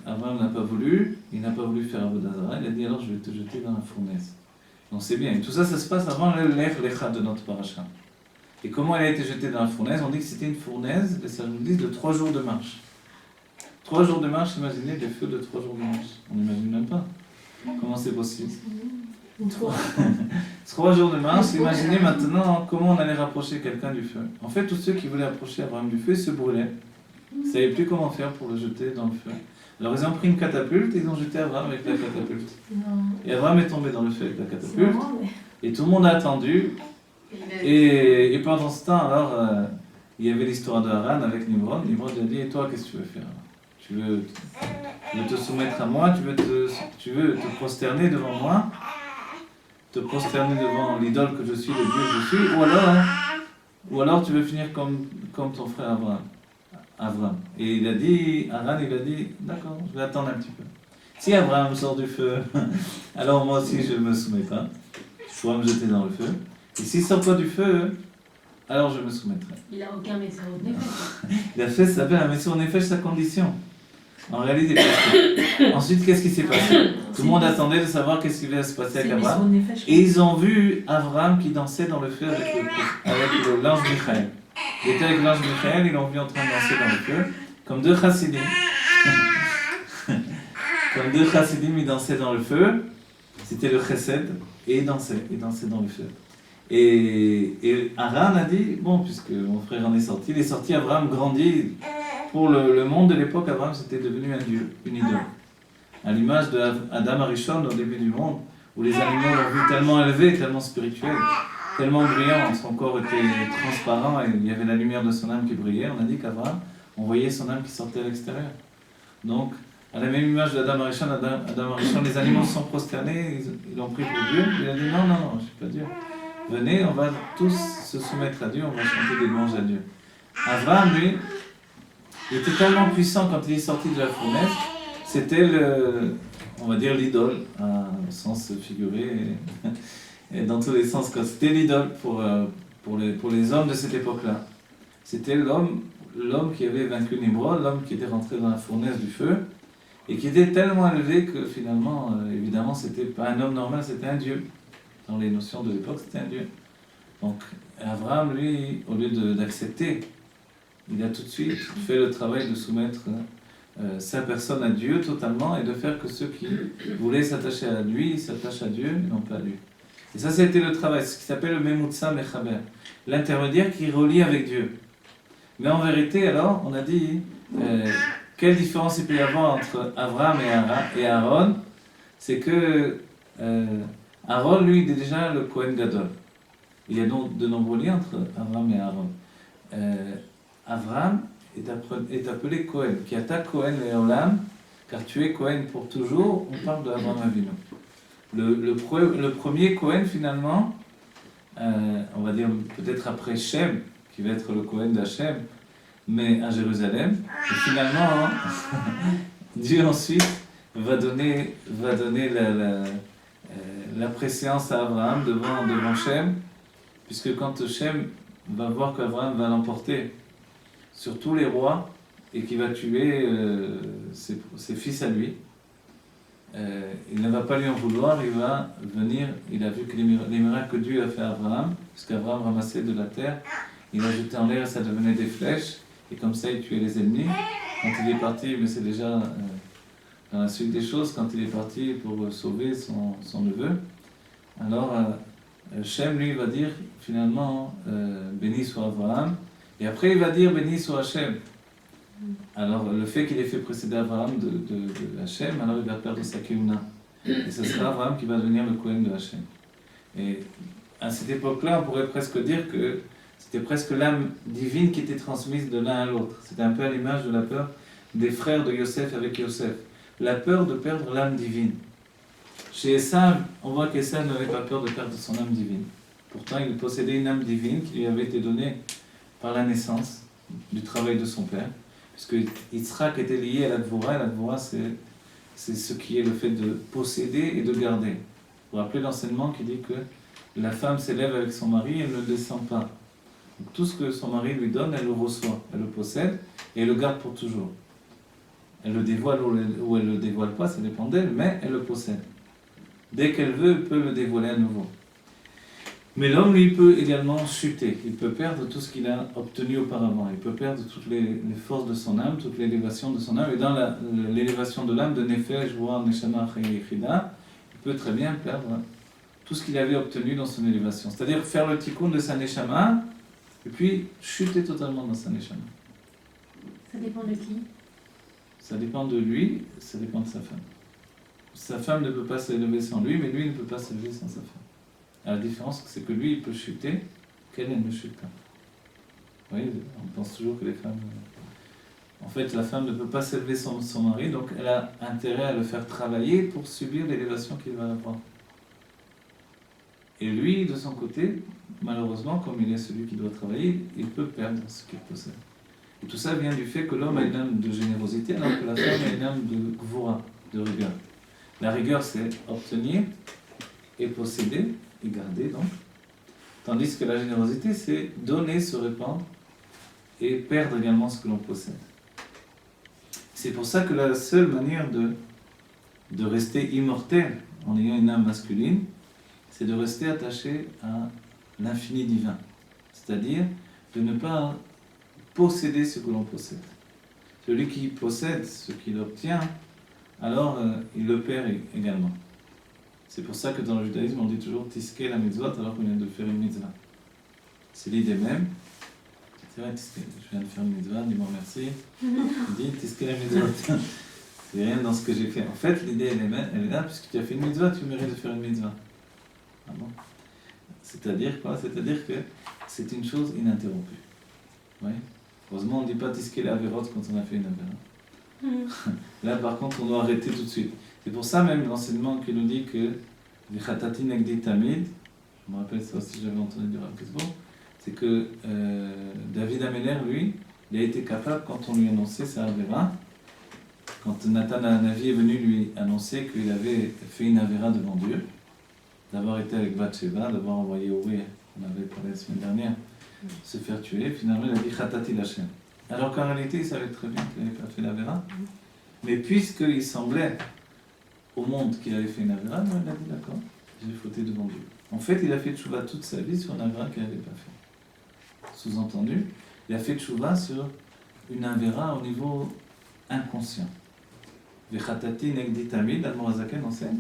Abraham n'a pas voulu, il n'a pas voulu faire Avodah Zarah. Il a dit alors je vais te jeter dans la fournaise. Donc c'est bien. Et tout ça, ça se passe avant l'Ech Lecha de notre paracha. Et comment elle a été jetée dans la fournaise? On dit que c'était une fournaise, les sages nous disent, de 3 jours de marche. 3 jours de marche, imaginez des feux de 3 jours de marche. On n'imagine même pas. Comment c'est possible? 3 jours de marche, imaginez maintenant comment on allait rapprocher quelqu'un du feu. En fait, tous ceux qui voulaient approcher Abraham du feu se brûlaient. Ils ne savaient plus comment faire pour le jeter dans le feu. Alors ils ont pris une catapulte et ils ont jeté Abraham avec la catapulte. Et Abraham est tombé dans le feu avec la catapulte. Et tout le monde a attendu. Et pendant ce temps, alors, il y avait l'histoire de Haran avec Nimrod. Nimrod a dit, et toi, qu'est-ce que tu veux faire? Tu veux te soumettre à moi? Tu veux te prosterner devant moi? Te prosterner devant l'idole que je suis, le Dieu que je suis? Ou alors tu veux finir comme ton frère Abraham. Et Haran, il a dit, d'accord, je vais attendre un petit peu. Si Abraham sort du feu, alors moi aussi je ne me soumets pas. Je dois me jeter dans le feu. Et s'il ne sort pas du feu, alors je me soumettrai. Il n'a aucun Messirut Nefesh. Il a fait, ça s'appelle un Messirut Nefesh, sa condition. En réalité, ensuite, qu'est-ce qui s'est passé? Tout le monde attendait de savoir qu'est-ce qui allait se passer avec Abraham. Et ils ont vu Abraham qui dansait dans le feu avec l'ange Michael. Il était avec l'ange Michael, ils l'ont vu en train de danser dans le feu, comme deux chassidim. Comme deux chassidim, ils dansaient dans le feu. C'était le chesed, et ils dansaient dans le feu. Et Haran a dit, bon, puisque mon frère en est sorti, il est sorti, Abraham grandit. Pour le monde de l'époque, Abraham c'était devenu un dieu, une idole. À l'image d'Adam Arishon au début du monde, où les animaux l'ont vu tellement élevé, tellement spirituel, tellement brillant, son corps était transparent et il y avait la lumière de son âme qui brillait. On a dit qu'Abraham, on voyait son âme qui sortait à l'extérieur. Donc, à la même image d'Adam Arishon, les animaux se sont prosternés, ils l'ont pris pour Dieu. Il a dit non, je ne suis pas Dieu. Venez, on va tous se soumettre à Dieu, on va chanter des louanges à Dieu. Abraham, lui, il était tellement puissant quand il est sorti de la fournaise, c'était on va dire l'idole, au sens figuré, et dans tous les sens. C'était l'idole pour les hommes de cette époque-là. C'était l'homme l'homme qui avait vaincu Nimrod, l'homme qui était rentré dans la fournaise du feu, et qui était tellement élevé que finalement, évidemment, c'était pas un homme normal, c'était un dieu. Dans les notions de l'époque, c'était un dieu. Donc, Abraham, lui, au lieu d'accepter, il a tout de suite fait le travail de soumettre sa personne à Dieu totalement et de faire que ceux qui voulaient s'attacher à lui s'attachent à Dieu et non pas à lui. Et ça, c'était le travail, ce qui s'appelle le Memutsa Mechaber, l'intermédiaire qui relie avec Dieu. Mais en vérité, alors, on a dit, quelle différence il peut y avoir entre Abraham et Aaron? C'est que Aaron, lui, il est déjà le Kohen Gadol. Il y a donc de nombreux liens entre Abraham et Aaron. Abraham est appelé Kohen, qui attaque Kohen Leolam, car tu es Kohen pour toujours. On parle d'Abraham Avinu. Le premier Kohen, finalement, on va dire peut-être après Shem, qui va être le Kohen d'Hachem, mais à Jérusalem. Et finalement, Dieu ensuite va donner la préséance à Abraham devant Shem, puisque quand Shem va voir qu'Abraham va l'emporter sur tous les rois et qu'il va tuer ses fils à lui, il ne va pas lui en vouloir, il va venir, il a vu que les miracles que Dieu a fait à Abraham, puisqu'Abraham ramassait de la terre, il a jeté en l'air et ça devenait des flèches, et comme ça il tuait les ennemis. Quand il est parti, mais c'est déjà dans la suite des choses, quand il est parti pour sauver son neveu, alors Shem lui va dire finalement béni soit Abraham, et après il va dire béni soit Hachem. Alors le fait qu'il ait fait précéder Abraham de Hachem, alors il va perdre sa keuna. Et ce sera Abraham qui va devenir le Kohen de Hachem. Et à cette époque-là, on pourrait presque dire que c'était presque l'âme divine qui était transmise de l'un à l'autre. C'était un peu à l'image de la peur des frères de Yosef avec Yosef. La peur de perdre l'âme divine. Chez Esav, on voit qu'Esav n'avait pas peur de perdre son âme divine. Pourtant, il possédait une âme divine qui lui avait été donnée par la naissance du travail de son père. Puisque Yitzhak était lié à la Dvorah, et la Dvorah c'est ce qui est le fait de posséder et de garder. Vous vous rappelez l'enseignement qui dit que la femme s'élève avec son mari et elle ne descend pas. Donc, tout ce que son mari lui donne, elle le reçoit, elle le possède et elle le garde pour toujours. Elle le dévoile ou elle ne le dévoile pas, ça dépend d'elle, mais elle le possède. Dès qu'elle veut, elle peut le dévoiler à nouveau. Mais l'homme, lui, peut également chuter. Il peut perdre tout ce qu'il a obtenu auparavant. Il peut perdre toutes les forces de son âme, toute l'élévation de son âme. Et dans l'élévation de l'âme de Nefesh, voire Neshama, Chayechida, il peut très bien perdre tout ce qu'il avait obtenu dans son élévation. C'est-à-dire faire le tikkun de sa Neshama, et puis chuter totalement dans sa Neshama. Ça dépend de qui? Ça dépend de lui, ça dépend de sa femme. Sa femme ne peut pas s'élever sans lui, mais lui ne peut pas s'élever sans sa femme. La différence, c'est que lui, il peut chuter, qu'elle ne chute pas. Vous voyez, on pense toujours que les femmes... En fait, la femme ne peut pas s'élever sans son mari, donc elle a intérêt à le faire travailler pour subir l'élévation qu'il va avoir. Et lui, de son côté, malheureusement, comme il est celui qui doit travailler, il peut perdre ce qu'il possède. Et tout ça vient du fait que l'homme a une âme de générosité, alors que la femme a une âme de gvura, de rigueur. La rigueur, c'est obtenir et posséder, et garder donc. Tandis que la générosité, c'est donner, se répandre et perdre également ce que l'on possède. C'est pour ça que la seule manière de rester immortel en ayant une âme masculine, c'est de rester attaché à l'infini divin. C'est-à-dire de ne pas posséder ce que l'on possède. Celui qui possède ce qu'il obtient, alors il le perd également. C'est pour ça que dans le judaïsme, on dit toujours tiske la mitzvot alors qu'on vient de faire une mitzvah. C'est l'idée même. C'est vrai, tiske, je viens de faire une mitzvah, dis-moi merci. Il dit tiske la mitzvot. C'est rien dans ce que j'ai fait. En fait, l'idée elle est là, puisque tu as fait une mitzvah, tu mérites de faire une mitzvah. Ah bon? C'est-à-dire quoi? C'est-à-dire que c'est une chose ininterrompue. Oui? Heureusement, on ne dit pas tiske la avérote quand on a fait une avéra. Là, par contre, on doit arrêter tout de suite. C'est pour ça même l'enseignement qui nous dit que Vichatati Negdi Tamid, je me rappelle ça aussi, j'avais entendu du Rav Kesbo, c'est que David Améler, lui, il a été capable, quand on lui annonçait sa avéra, quand Nathan Hanavi est venu lui annoncer qu'il avait fait une avéra devant Dieu, d'avoir été avec Bathsheba, d'avoir envoyé Uri, on avait parlé la semaine dernière, se faire tuer, finalement il a dit Chatati Lachem. Alors qu'en réalité, il savait très bien qu'il n'avait pas fait l'Avera. Mais puisqu'il semblait au monde qu'il avait fait une Avera, il a dit d'accord, j'ai fauté devant Dieu. En fait, il a fait tchouva toute sa vie sur une Avera qu'il n'avait pas fait. Sous-entendu, il a fait tchouva sur une Avera au niveau inconscient. Vechatati negdi tamid, l'Admorazaken enseigne,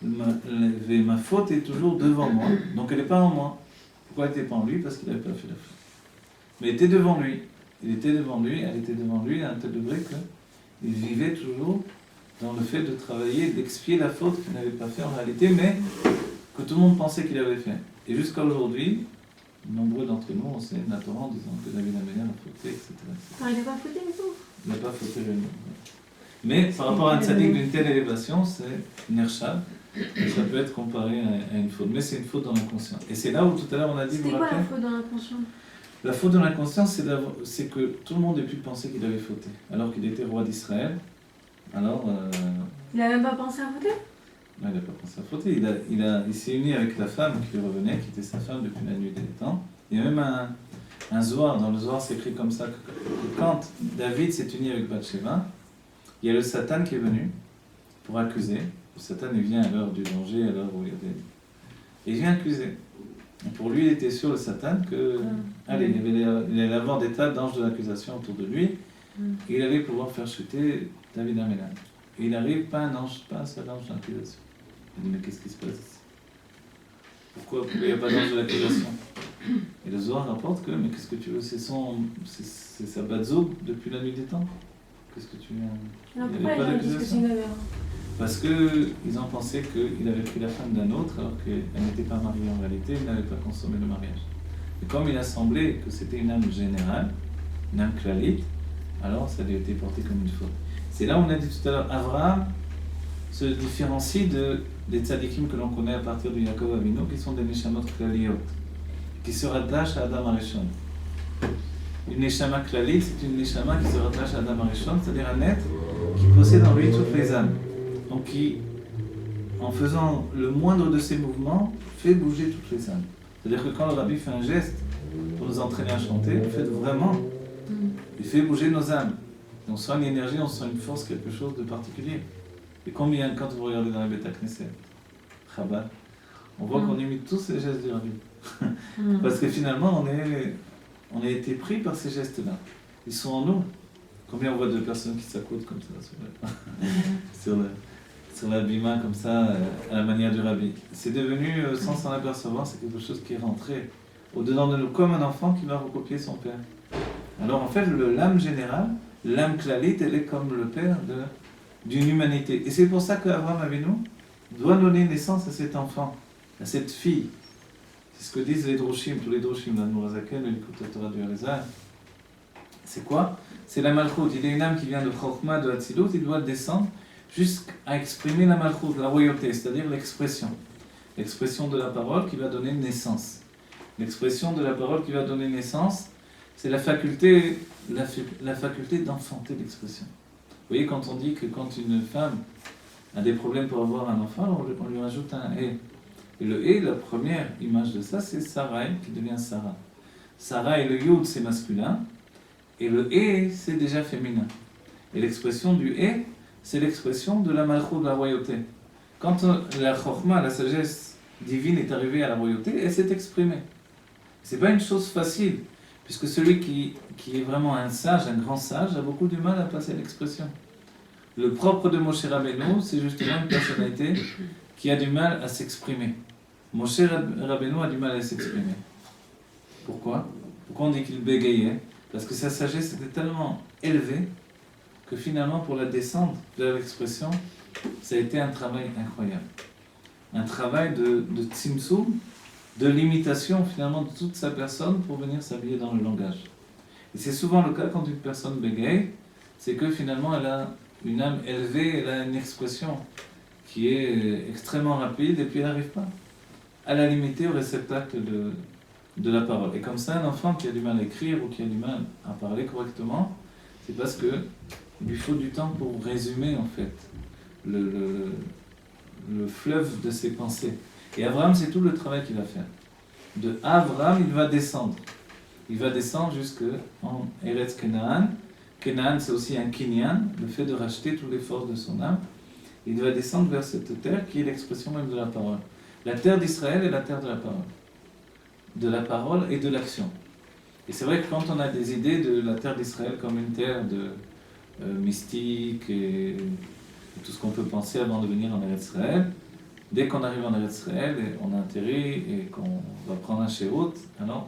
ma faute est toujours devant moi, donc elle n'est pas en moi. Pourquoi elle n'était pas en lui? Parce qu'il n'avait pas fait la faute. Mais elle était devant lui. Il était devant lui, elle était devant lui, à un tel degré qu'il vivait toujours dans le fait de travailler, d'expier la faute qu'il n'avait pas fait en réalité, mais que tout le monde pensait qu'il avait fait. Et jusqu'à aujourd'hui, nombreux d'entre nous, on sait la Torah en disant que David Amélian a fauté, etc. Ah, il n'a pas fauté du tout. Il n'a pas fauté le nom. Mais par rapport à un tzaddik d'une telle élévation, c'est une ershad. Ça peut être comparé à une faute, mais c'est une faute dans l'inconscient. Et c'est là où tout à l'heure on a dit, C'était vous quoi rappelez, la faute dans l'inconscient? la faute dans l'inconscient, c'est que tout le monde ait pu penser qu'il avait fauté, alors qu'il était roi d'Israël. Alors, Il n'a même pas pensé à fauter? non, il n'a pas pensé à fauter. Il s'est uni avec la femme qui lui revenait, qui était sa femme depuis la nuit des temps. Il y a même un Zohar, dans le Zohar c'est écrit comme ça, que quand David s'est uni avec Bathsheba, il y a le Satan qui est venu pour accuser. Le Satan, il vient à l'heure du danger, à l'heure où il y avait... Et il vient accuser. Et pour lui, il était sûr, le Satan, que... Allez, il allait avoir des tas d'anges de l'accusation autour de lui, et il allait pouvoir faire chuter David Amélan. Et il n'arrive pas un seul ange de l'accusation. Il dit, mais qu'est-ce qui se passe ici? Pourquoi il n'y a pas d'ange de l'accusation? Et le Zohar rapporte que, mais qu'est-ce que tu veux, c'est sa batzoub depuis la nuit des temps. Qu'est-ce que tu veux? Alors pourquoi les gens disent que c'est une erreur? Parce qu'ils ont pensé qu'il avait pris la femme d'un autre, alors qu'elle n'était pas mariée en réalité, il n'avait pas consommé le mariage. Et comme il a semblé que c'était une âme générale, une âme klalite, alors ça lui a été porté comme une faute. C'est là où on a dit tout à l'heure, Avraham se différencie des tzadikim que l'on connaît à partir de Yaakov Avinu, qui sont des neshamot klaliyot, qui se rattachent à Adam Arishon. Une neshama klalite, c'est une neshama qui se rattache à Adam Arishon, c'est-à-dire un être qui possède en lui toutes les âmes. Donc qui, en faisant le moindre de ses mouvements, fait bouger toutes les âmes. C'est-à-dire que quand le rabbi fait un geste pour nous entraîner à chanter, il fait vraiment. Il fait bouger nos âmes. Et on sent une énergie, on sent une force, quelque chose de particulier. Et combien, quand vous regardez dans les Beth Knesset, Chabad, on voit qu'on imite tous ces gestes du rabbi. Parce que finalement, on a été pris par ces gestes-là. Ils sont en nous. Combien on voit de personnes qui s'accoudent comme ça sur la bima, comme ça, à la manière du rabbi. C'est devenu, sans s'en apercevoir, c'est quelque chose qui est rentré au-dedans de nous, comme un enfant qui va recopier son père. Alors en fait, l'âme générale, l'âme klalite, elle est comme le père d'une humanité. Et c'est pour ça qu'Abraham Avinu doit donner naissance à cet enfant, à cette fille. C'est ce que disent les droshim, tous les droshim, l'Admorazaken, le Likutei Torah du Harizal. C'est quoi? C'est la malchoute. Il y a une âme qui vient de Chokhmah, de Hatzilut, il doit descendre jusqu'à exprimer la malchoute, la royauté, c'est-à-dire l'expression. L'expression de la parole qui va donner naissance. L'expression de la parole qui va donner naissance, c'est la faculté d'enfanter l'expression. Vous voyez, quand on dit que quand une femme a des problèmes pour avoir un enfant, on lui rajoute un « et ». Et le « et », la première image de ça, c'est Sarai qui devient Sarah. Sarah et le « yud » c'est masculin, et le « et » c'est déjà féminin. Et l'expression du « et », c'est l'expression de la malchoute, de la royauté. Quand la chokhmah, la sagesse divine est arrivée à la royauté, elle s'est exprimée. C'est pas une chose facile, puisque celui qui est vraiment un sage, un grand sage, a beaucoup de mal à passer à l'expression. Le propre de Moshe Rabbeinu, c'est justement une personnalité qui a du mal à s'exprimer. Moshe Rabbeinu a du mal à s'exprimer. Pourquoi? Pourquoi on dit qu'il bégayait? Parce que sa sagesse était tellement élevée que finalement, pour la descendre de l'expression, ça a été un travail incroyable. Un travail de tzimtzum, de limitation finalement de toute sa personne pour venir s'habiller dans le langage. Et c'est souvent le cas quand une personne bégaye, c'est que finalement elle a une âme élevée, elle a une expression qui est extrêmement rapide et puis elle n'arrive pas à la limiter au réceptacle de la parole. Et comme ça, un enfant qui a du mal à écrire ou qui a du mal à parler correctement, c'est parce que il lui faut du temps pour résumer en fait le fleuve de ses pensées. Et Abraham, c'est tout le travail qu'il va faire. De Abraham, il va descendre. il va descendre jusqu'en Eretz Canaan. Canaan, c'est aussi un kinyan, le fait de racheter toutes les forces de son âme. Il va descendre vers cette terre qui est l'expression même de la parole. La terre d'Israël est la terre de la parole. De la parole et de l'action. Et c'est vrai que quand on a des idées de la terre d'Israël comme une terre de mystique et tout ce qu'on peut penser avant de venir en Eretz Israël, dès qu'on arrive en Eretz Israël, on atterrit et qu'on va prendre un chérout, alors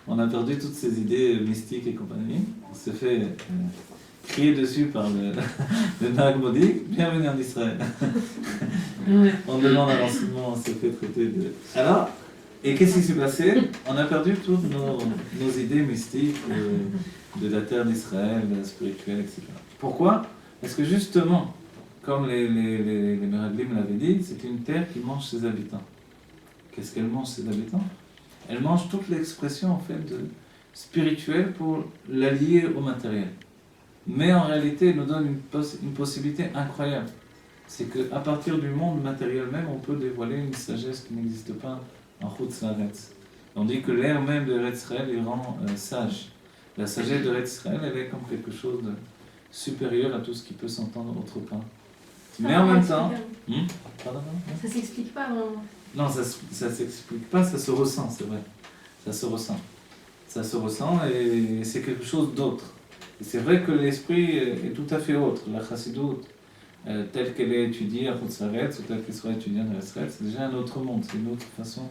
on a perdu toutes ces idées mystiques et compagnie. On se fait crier dessus par le Nag Modik, bienvenue en Israël. On demande un renseignement, on se fait traiter de... Alors, et qu'est-ce qui s'est passé? On a perdu toutes nos idées mystiques de la terre d'Israël, spirituelle, etc. Pourquoi? Parce que justement, comme les Meraglim l'avaient dit, c'est une terre qui mange ses habitants. Qu'est-ce qu'elle mange ses habitants? Elle mange toute l'expression en fait spirituelle pour l'allier au matériel. Mais en réalité, elle nous donne une possibilité incroyable. C'est qu'à partir du monde matériel même, on peut dévoiler une sagesse qui n'existe pas en Chutz Laaretz. On dit que l'air même de Eretz Israël il rend sage. La sagesse de Eretz Israël, elle est comme quelque chose de supérieur à tout ce qui peut s'entendre autre part. Mais en même temps... Pardon, ça s'explique pas vraiment. Non, ça s'explique pas, ça se ressent, c'est vrai. Ça se ressent. Ça se ressent et c'est quelque chose d'autre. Et c'est vrai que l'esprit est tout à fait autre. La chassidoute, telle qu'elle est étudiée à Chutz Laaretz ou telle qu'elle sera étudiée à Eretz Israël, c'est déjà un autre monde, c'est une autre façon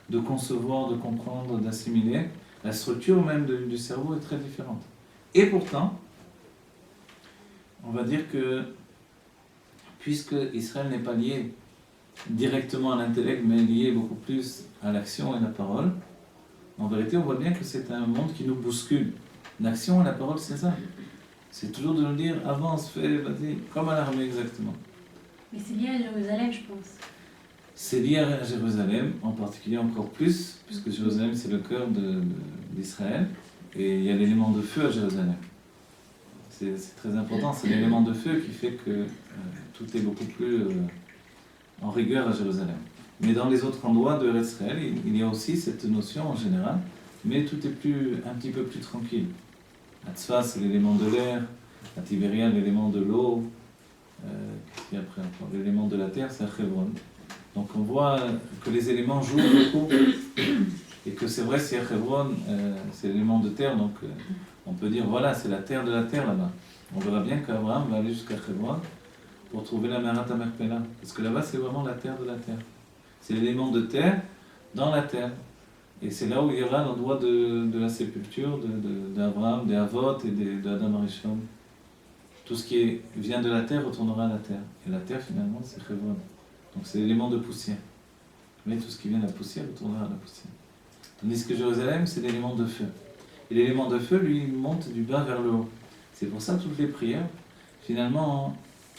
de concevoir, de comprendre, d'assimiler. La structure même du cerveau est très différente. Et pourtant, on va dire que, puisque Israël n'est pas lié directement à l'intellect, mais lié beaucoup plus à l'action et à la parole, en vérité, on voit bien que c'est un monde qui nous bouscule. L'action et la parole, c'est ça. C'est toujours de nous dire, avance, fais, vas-y, comme à l'armée exactement. Mais c'est lié à Jérusalem, je pense. C'est lié à Jérusalem, en particulier encore plus, puisque Jérusalem, c'est le cœur d'Israël, et il y a l'élément de feu à Jérusalem. C'est très important, c'est l'élément de feu qui fait que tout est beaucoup plus en rigueur à Jérusalem. Mais dans les autres endroits de Israël, il y a aussi cette notion en général, mais tout est un petit peu plus tranquille. À Tzfas, c'est l'élément de l'air, à Tibéria, l'élément de l'eau, qu'est-ce qu'il y a après encore? L'élément de la terre, c'est à Hebron. Donc on voit que les éléments jouent beaucoup, et que c'est vrai, si à Hebron, c'est l'élément de terre, donc on peut dire, voilà, c'est la terre de la terre là-bas. On verra bien qu'Abraham va aller jusqu'à Hebron pour trouver la Merat HaMachpelah, parce que là-bas, c'est vraiment la terre de la terre. C'est l'élément de terre dans la terre. Et c'est là où il y aura l'endroit de la sépulture d'Abraham, des Havot et d'Adam Arishon. Tout ce qui vient de la terre retournera à la terre. Et la terre, finalement, c'est Hebron. Donc c'est l'élément de poussière. Mais tout ce qui vient de la poussière retournera à la poussière. Tandis que Jérusalem, c'est l'élément de feu. Et l'élément de feu, lui, il monte du bas vers le haut. C'est pour ça que toutes les prières, finalement,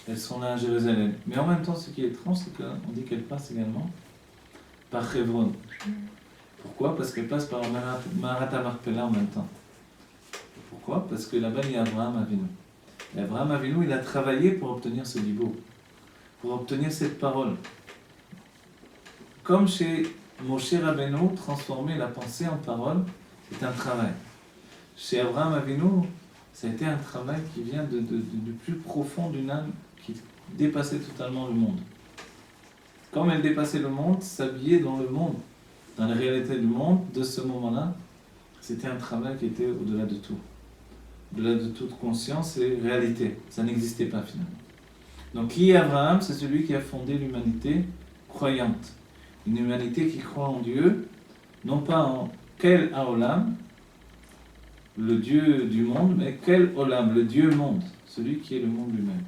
elles sont là à Jérusalem. Mais en même temps, ce qui est étrange, c'est qu'on dit qu'elles passent également par Hebron. Pourquoi? Parce qu'elles passent par Merat HaMachpelah en même temps. Pourquoi? Parce que là-bas, il y a Abraham Avinu. Et Abraham Avinu, il a travaillé pour obtenir ce dibour, pour obtenir cette parole. Comme chez Moshe Rabbeinu, transformer la pensée en parole, c'est un travail. Chez Abraham Avinu, ça a été un travail qui vient du plus profond d'une âme qui dépassait totalement le monde. Comme elle dépassait le monde, s'habiller dans le monde, dans la réalité du monde, de ce moment-là, c'était un travail qui était au-delà de tout. Au-delà de toute conscience et réalité. Ça n'existait pas finalement. Donc qui est Abraham? C'est celui qui a fondé l'humanité croyante. Une humanité qui croit en Dieu, non pas en quel Haolam, le Dieu du monde, mais quel Olam, le Dieu monde, celui qui est le monde lui-même.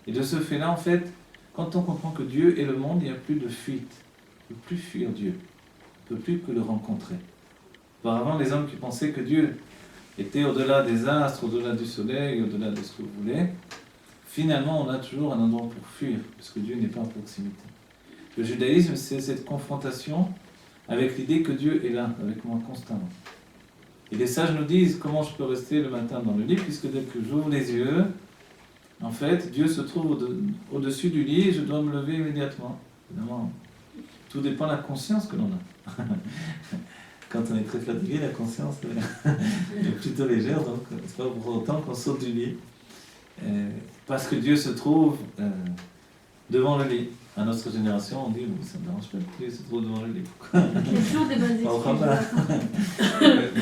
Et de ce fait-là, en fait, quand on comprend que Dieu est le monde, il n'y a plus de fuite. On ne peut plus fuir Dieu. On ne peut plus que le rencontrer. Auparavant, les hommes qui pensaient que Dieu était au-delà des astres, au-delà du soleil, au-delà de ce que vous voulez, finalement, on a toujours un endroit pour fuir, parce que Dieu n'est pas en proximité. Le judaïsme, c'est cette confrontation avec l'idée que Dieu est là, avec moi constamment. Et les sages nous disent comment je peux rester le matin dans le lit, puisque dès que j'ouvre les yeux, en fait, Dieu se trouve au-dessus du lit et je dois me lever immédiatement. Évidemment, tout dépend de la conscience que l'on a. quand on est très fatigué, la conscience est plutôt légère, donc c'est pas pour autant qu'on saute du lit. Parce que Dieu se trouve devant le lit. À notre génération, on dit, ça ne dérange pas que Dieu se trouve devant le lit. Il y a toujours des bonnes excuses.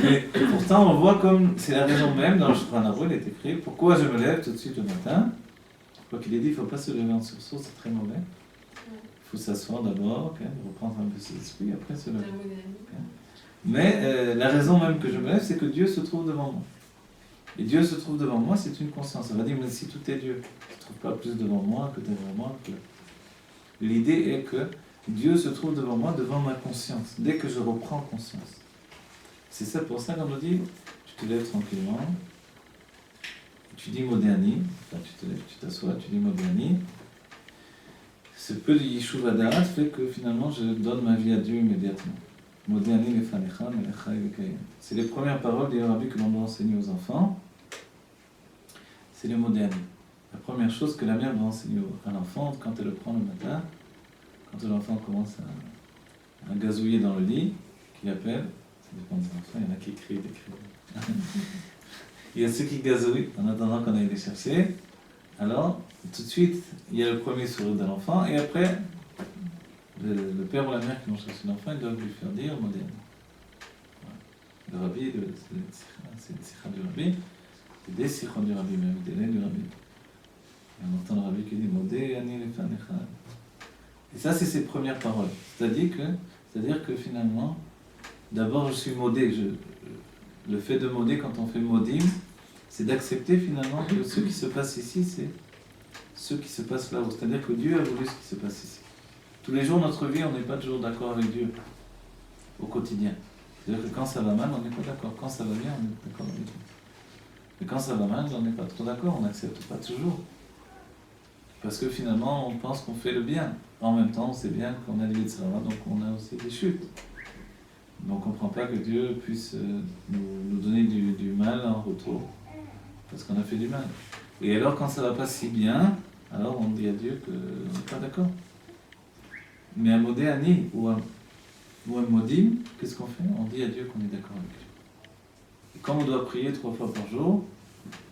Mais pourtant, on voit comme, c'est la raison même, dans le Shulchan Aruch, il est écrit, pourquoi je me lève tout de suite le matin. Quoi qu'il ait dit, il ne faut pas se lever en sursaut, c'est très mauvais. Il faut s'asseoir d'abord, reprendre un peu ses esprits, après se lever. Mais la raison même que je me lève, c'est que Dieu se trouve devant moi. Et Dieu se trouve devant moi, c'est une conscience. On va dire, mais si tout est Dieu, tu ne te trouves pas plus devant moi que devant moi. L'idée est que Dieu se trouve devant moi, devant ma conscience, dès que je reprends conscience. C'est ça, pour ça qu'on nous dit, tu te lèves tranquillement, tu dis Modéani, enfin, tu te lèves, tu t'assois, tu dis Modéani. Ce peu de Yishuv Hadarat fait que finalement je donne ma vie à Dieu immédiatement. Modéani lefanecha, melecha evekayem. C'est les premières paroles des rabbis que l'on doit enseigner aux enfants. C'est le Modéani. La première chose que la mère doit enseigner à l'enfant quand elle le prend le matin, quand l'enfant commence à gazouiller dans le lit, qu'il appelle, ça dépend des enfants, il y en a qui écrivent, il y a ceux qui gazouillent en attendant qu'on aille les chercher. Alors, tout de suite, il y a le premier sourire de l'enfant, et après, le père ou la mère qui vont chercher l'enfant, ils doivent lui faire dire Modéani. Le rabbi, c'est le sikha du rabbi, c'est des sikhas du rabbi, même des laits du rabbi. Et on entend le rabbi qui dit Modéani lefanecha. Et ça, c'est ses premières paroles. C'est-à-dire que finalement, d'abord je suis modé. Le fait de moder, quand on fait modim, c'est d'accepter finalement que ce qui se passe ici, c'est ce qui se passe là-haut. C'est-à-dire que Dieu a voulu ce qui se passe ici. Tous les jours de notre vie, on n'est pas toujours d'accord avec Dieu au quotidien. C'est-à-dire que quand ça va mal, on n'est pas d'accord. Quand ça va bien, on est d'accord avec Dieu. Mais quand ça va mal, on n'est pas trop d'accord, on n'accepte pas toujours. Parce que finalement, on pense qu'on fait le bien. En même temps, on sait bien qu'on a des Yetzirah, donc on a aussi des chutes. Donc on ne comprend pas que Dieu puisse nous donner du mal en retour, parce qu'on a fait du mal. Et alors quand ça ne va pas si bien, alors on dit à Dieu qu'on n'est pas d'accord. Mais un modéani ou un modim, qu'est-ce qu'on fait? On dit à Dieu qu'on est d'accord avec Dieu. Et quand on doit prier 3 fois par jour,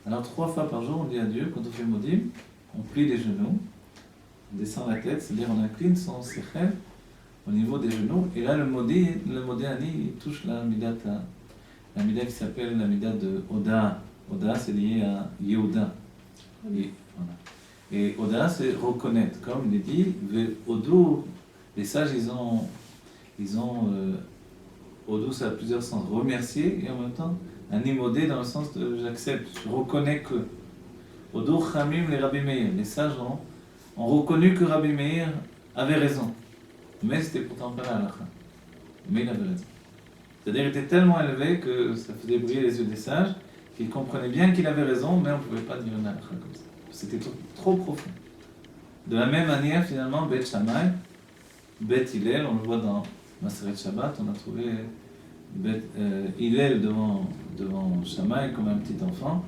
alors 3 fois par jour on dit à Dieu, quand on fait modim, on plie les genoux, on descend la tête, c'est-à-dire on incline son sechel au niveau des genoux, et là le modéani il touche la mida qui s'appelle la mida de Oda. Oda c'est lié à Yehuda. Et Oda c'est reconnaître, comme il est dit, Odo, les sages ils ont Odo ça a plusieurs sens, remercier et en même temps un imodé dans le sens de j'accepte, je reconnais que. Odo Chamim les Rabbi Meir, les sages ont reconnu que Rabbi Meir avait raison. Mais c'était pourtant pas la halakha. Mais il avait raison. C'est-à-dire qu'il était tellement élevé que ça faisait briller les yeux des sages, qu'ils comprenaient bien qu'il avait raison, mais on ne pouvait pas dire une halakha comme ça. C'était trop profond. De la même manière, finalement, Bet Shammai, Bet Hillel, on le voit dans Maseret Shabbat, on a trouvé Hillel devant Shammai comme un petit enfant,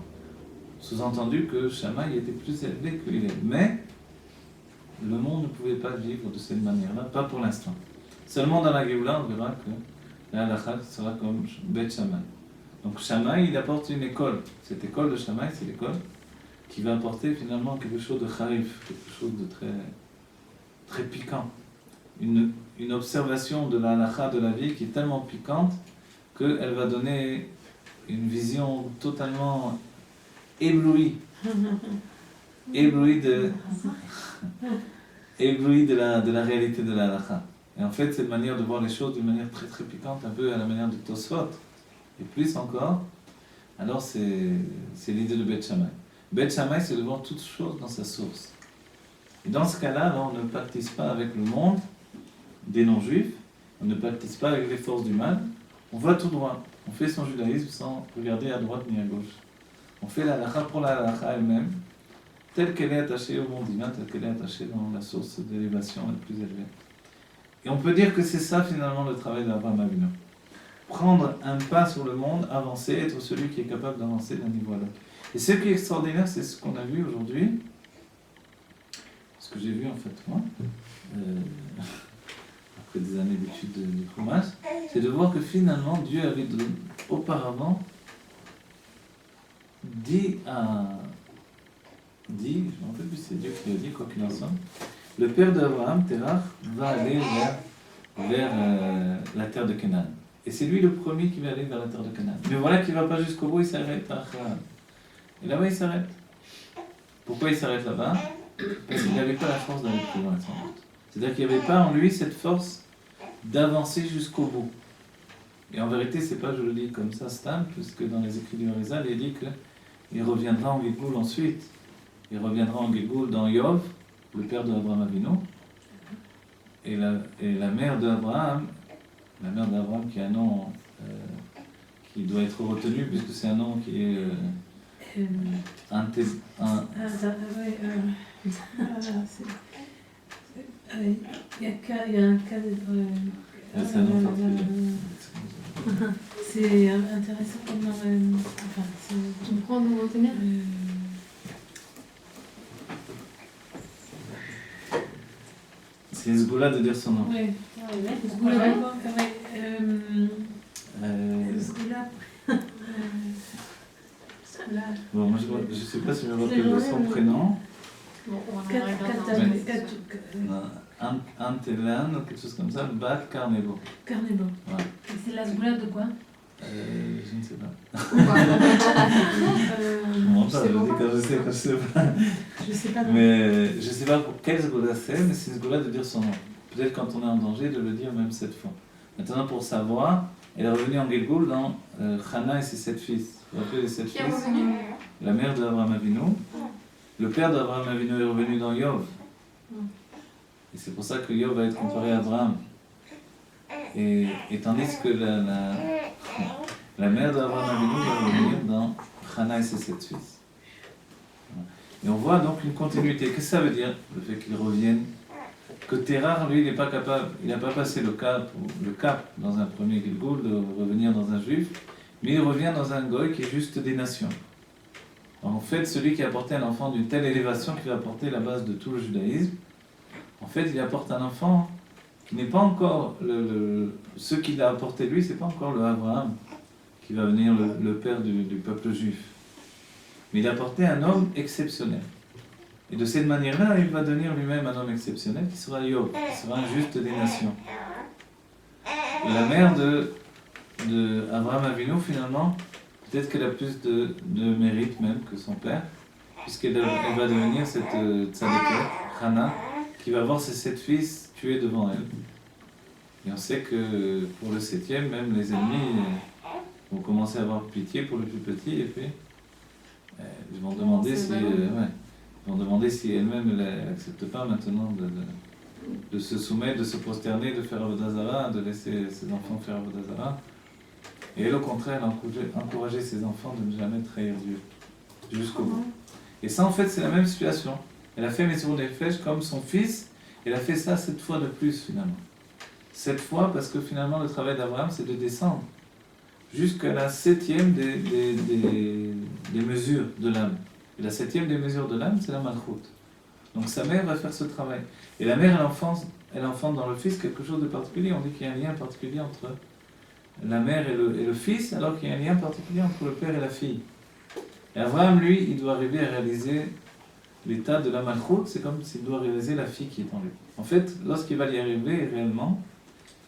sous-entendu que Shammai était plus élevé que Hillel. Mais le monde ne pouvait pas vivre de cette manière-là, pas pour l'instant. Seulement dans la Géoula, on verra que la halakha sera comme Bet Shammai. Donc Shammai, il apporte une école. Cette école de Shammai, c'est l'école qui va apporter finalement quelque chose de kharif, quelque chose de très, très piquant. Une observation de la halakha de la vie qui est tellement piquante qu'elle va donner une vision totalement éblouie de la réalité de la halakha. Et en fait, cette manière de voir les choses d'une manière très très piquante, un peu à la manière de Tosfot, et plus encore, alors c'est l'idée de Bet Shammai. Bet Shammai, c'est de voir toutes choses dans sa source. Et dans ce cas-là, alors, on ne pactise pas avec le monde des non-juifs, on ne pactise pas avec les forces du mal, on va tout droit. On fait son judaïsme sans regarder à droite ni à gauche. On fait la halakha pour la halakha elle-même, telle qu'elle est attachée au monde divin, telle qu'elle est attachée dans la source d'élévation la plus élevée. Et on peut dire que c'est ça finalement le travail d'Avraham Avinu. Prendre un pas sur le monde, avancer, être celui qui est capable d'avancer d'un niveau à l'autre. Et ce qui est extraordinaire, c'est ce qu'on a vu aujourd'hui, ce que j'ai vu en fait moi, après des années d'études du Chumash, c'est de voir que finalement Dieu avait auparavant dit, je ne me rappelle plus si c'est Dieu qui l'a dit, quoi qu'il en soit, le père d'Abraham, Terach, va aller vers la terre de Canaan. Et c'est lui le premier qui va aller vers la terre de Canaan. Mais voilà qu'il ne va pas jusqu'au bout, il s'arrête à Haran. Et là-bas, il s'arrête. Pourquoi il s'arrête là-bas? Parce qu'il n'avait pas la force d'aller plus loin, sans doute. C'est-à-dire qu'il n'y avait pas en lui cette force d'avancer jusqu'au bout. Et en vérité, c'est pas, je le dis comme ça, Stam, puisque dans les écrits du Harizal, il dit qu'il reviendra en Gilgoul ensuite. Il reviendra en Gilgoul dans Yov, le père d'Abraham Avinu, et la mère d'Abraham, qui a un nom qui doit être retenu, puisque c'est un nom qui est il y a un cas de... c'est intéressant comment... enfin, tu prends nous retenir c'est Sgoula de dire son nom. Oui, Sgoula. Sgoula. Bon, moi je ne sais pas si je me rappelle de son prénom. Bon, on va regarder. Antelan, ou quelque chose comme ça, Bat Carnebo. Carnebo. Ouais. Et c'est la Sgoula de quoi? Je ne sais pas. Je sais pas. Je sais pas. Mais je ne sais pas pour quelle Sgoula c'est, mais c'est une Sgoula de dire son nom. Peut-être quand on est en danger de le dire même 7 fois. Maintenant, pour savoir, elle est revenue en Gilgoul dans Chana et ses 7 fils. Vous vous rappelez les 7 fils? Qui est revenu? La mère d'Abraham Avinu. Le père d'Abraham Avinu est revenu dans Yov. Et c'est pour ça que Yov va être comparé à Abraham. Et tandis que la mère d'Abraham Avinu va revenir dans Chana et ses 7 fils. Et on voit donc une continuité. Qu'est-ce que ça veut dire, le fait qu'il revienne? Que Terah, lui, il n'est pas capable, il n'a pas passé le cap dans un premier Gilgoul de revenir dans un juif, mais il revient dans un goy qui est juste des nations. En fait, celui qui a apporté un enfant d'une telle élévation qui va apporter la base de tout le judaïsme, en fait, il apporte un enfant qui n'est pas encore ce qu'il a apporté lui, c'est pas encore le Abraham qui va venir le père du peuple juif. Mais il a apporté un homme exceptionnel. Et de cette manière-là, il va devenir lui-même un homme exceptionnel qui sera Yov, qui sera un juste des nations. La mère de Abraham Avinu, finalement, peut-être qu'elle a plus de mérite même que son père, puisqu'elle va devenir cette tzadékette, Hana, qui va voir ses 7 fils tués devant elle. Et on sait que pour le 7e, même les ennemis vont commencer à avoir pitié pour le plus petit, et puis ils vont demander si elle-même elle n'accepte pas maintenant de se soumettre, de se prosterner, de faire Avodah Zarah, de laisser ses enfants faire Avodah Zarah. Et elle, au contraire, elle a encouragé ses enfants de ne jamais trahir Dieu, jusqu'au bout. Et ça, en fait, c'est la même situation. Elle a fait Messirut Nefesh comme son fils, elle a fait ça 7 fois de plus, finalement. 7 fois, parce que finalement, le travail d'Abraham, c'est de descendre jusqu'à la 7e des mesures de l'âme. Et la 7e des mesures de l'âme, c'est la Malchut. Donc sa mère va faire ce travail. Et la mère, elle enfante dans le fils quelque chose de particulier. On dit qu'il y a un lien particulier entre la mère et le fils, alors qu'il y a un lien particulier entre le père et la fille. Et Abraham, lui, il doit arriver à réaliser l'état de la Malchut, c'est comme s'il doit réaliser la fille qui est en lui. En fait, lorsqu'il va y arriver réellement,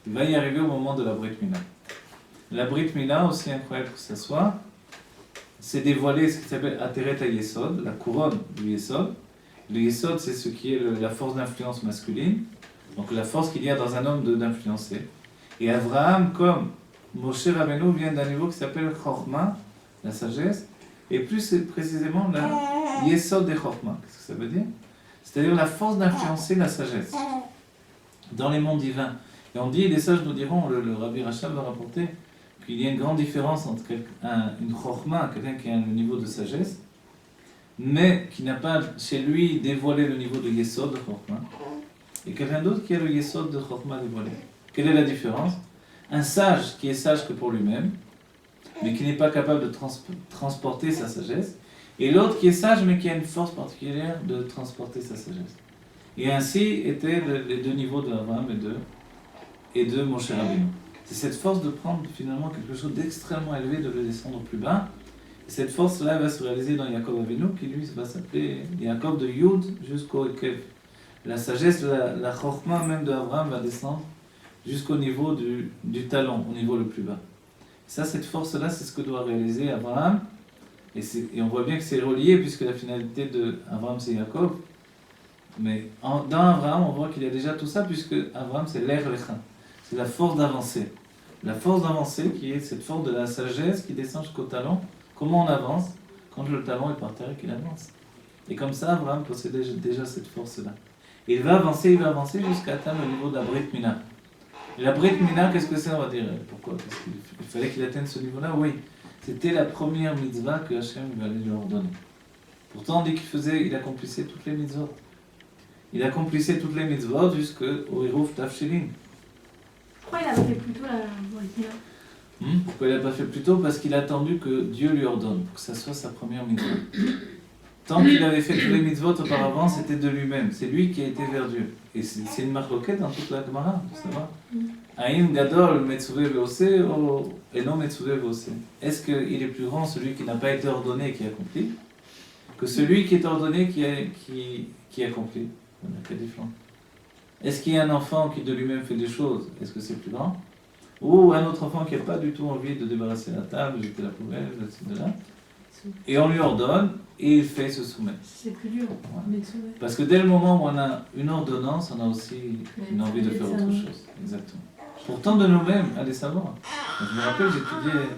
il va y arriver au moment de la Brit Mila. La Brit Mila, aussi incroyable que ce soit, c'est dévoiler ce qui s'appelle Ateret HaYesod, la couronne du Yesod. Le Yesod, c'est ce qui est la force d'influence masculine, donc la force qu'il y a dans un homme d'influencer. Et Abraham, comme Moshe Rabbeinu, vient d'un niveau qui s'appelle Chokhmah, la sagesse, et plus précisément la Yesod de Chokhmah. Qu'est-ce que ça veut dire? C'est-à-dire la force d'influencer la sagesse dans les mondes divins. Et on dit, les sages nous diront, le Rabbi Rachab va rapporter, qu'il y a une grande différence entre une Chokhmah, quelqu'un qui a un niveau de sagesse, mais qui n'a pas chez lui dévoilé le niveau de Yesod de Chokhmah, et quelqu'un d'autre qui a le Yesod de Chokhmah dévoilé. Quelle est la différence? Un sage qui est sage que pour lui-même, mais qui n'est pas capable de transporter sa sagesse, et l'autre qui est sage mais qui a une force particulière de transporter sa sagesse. Et ainsi étaient les deux niveaux d'Abraham et de Moshe Rabbeinu. C'est cette force de prendre finalement quelque chose d'extrêmement élevé, de le descendre plus bas. Et cette force-là va se réaliser dans Yaakov Avinu, qui lui va s'appeler Yaakov de Yud jusqu'au Ekev. La sagesse, la chorma même d'Abraham va descendre jusqu'au niveau du talon, au niveau le plus bas. Ça, cette force-là, c'est ce que doit réaliser Abraham. Et on voit bien que c'est relié, puisque la finalité d'Abraham, c'est Yaakov. Mais dans Abraham, on voit qu'il y a déjà tout ça, puisque Abraham, c'est l'air lecha. C'est la force d'avancer. La force d'avancer qui est cette force de la sagesse qui descend jusqu'au talon. Comment on avance? Quand le talon est par terre et qu'il avance. Et comme ça, Abraham possédait déjà cette force-là. Et il va avancer jusqu'à atteindre le niveau de la Brit Mila. Et la Brit Mila, qu'est-ce que c'est? On va dire, pourquoi? Parce qu'il fallait qu'il atteigne ce niveau-là? Oui. C'était la première mitzvah que Hachem allait lui ordonner. Pourtant, on dit qu'il accomplissait toutes les mitzvot. Il accomplissait toutes les mitzvot jusqu'au Hirouf Tafshilin. Pourquoi il n'a pas fait plus tôt la Brit? Pourquoi il n'a pas fait plus tôt? Parce qu'il a attendu que Dieu lui ordonne, que ça soit sa première mitzvah. Tant qu'il avait fait tous les mitzvot auparavant, c'était de lui-même. C'est lui qui a été vers Dieu. Et c'est une marloquette dans toute la Gemara, vous savez. Aïm Gadol Metsuve Veose et non Metsuve Veose. Est-ce qu'il est plus grand celui qui n'a pas été ordonné et qui accomplit que celui qui est ordonné qui accomplit? On a quelle différence? Est-ce qu'il y a un enfant qui de lui-même fait des choses? Est-ce que c'est plus grand? Ou un autre enfant qui n'a pas du tout envie de débarrasser la table, de jeter la poubelle, de là, et on lui ordonne et il fait se soumettre. C'est plus dur. Ouais. Parce que dès le moment où on a une ordonnance, on a aussi une envie de faire autre chose. Exactement. Pourtant de nous-mêmes, allez savoir. Je me rappelle, j'étudiais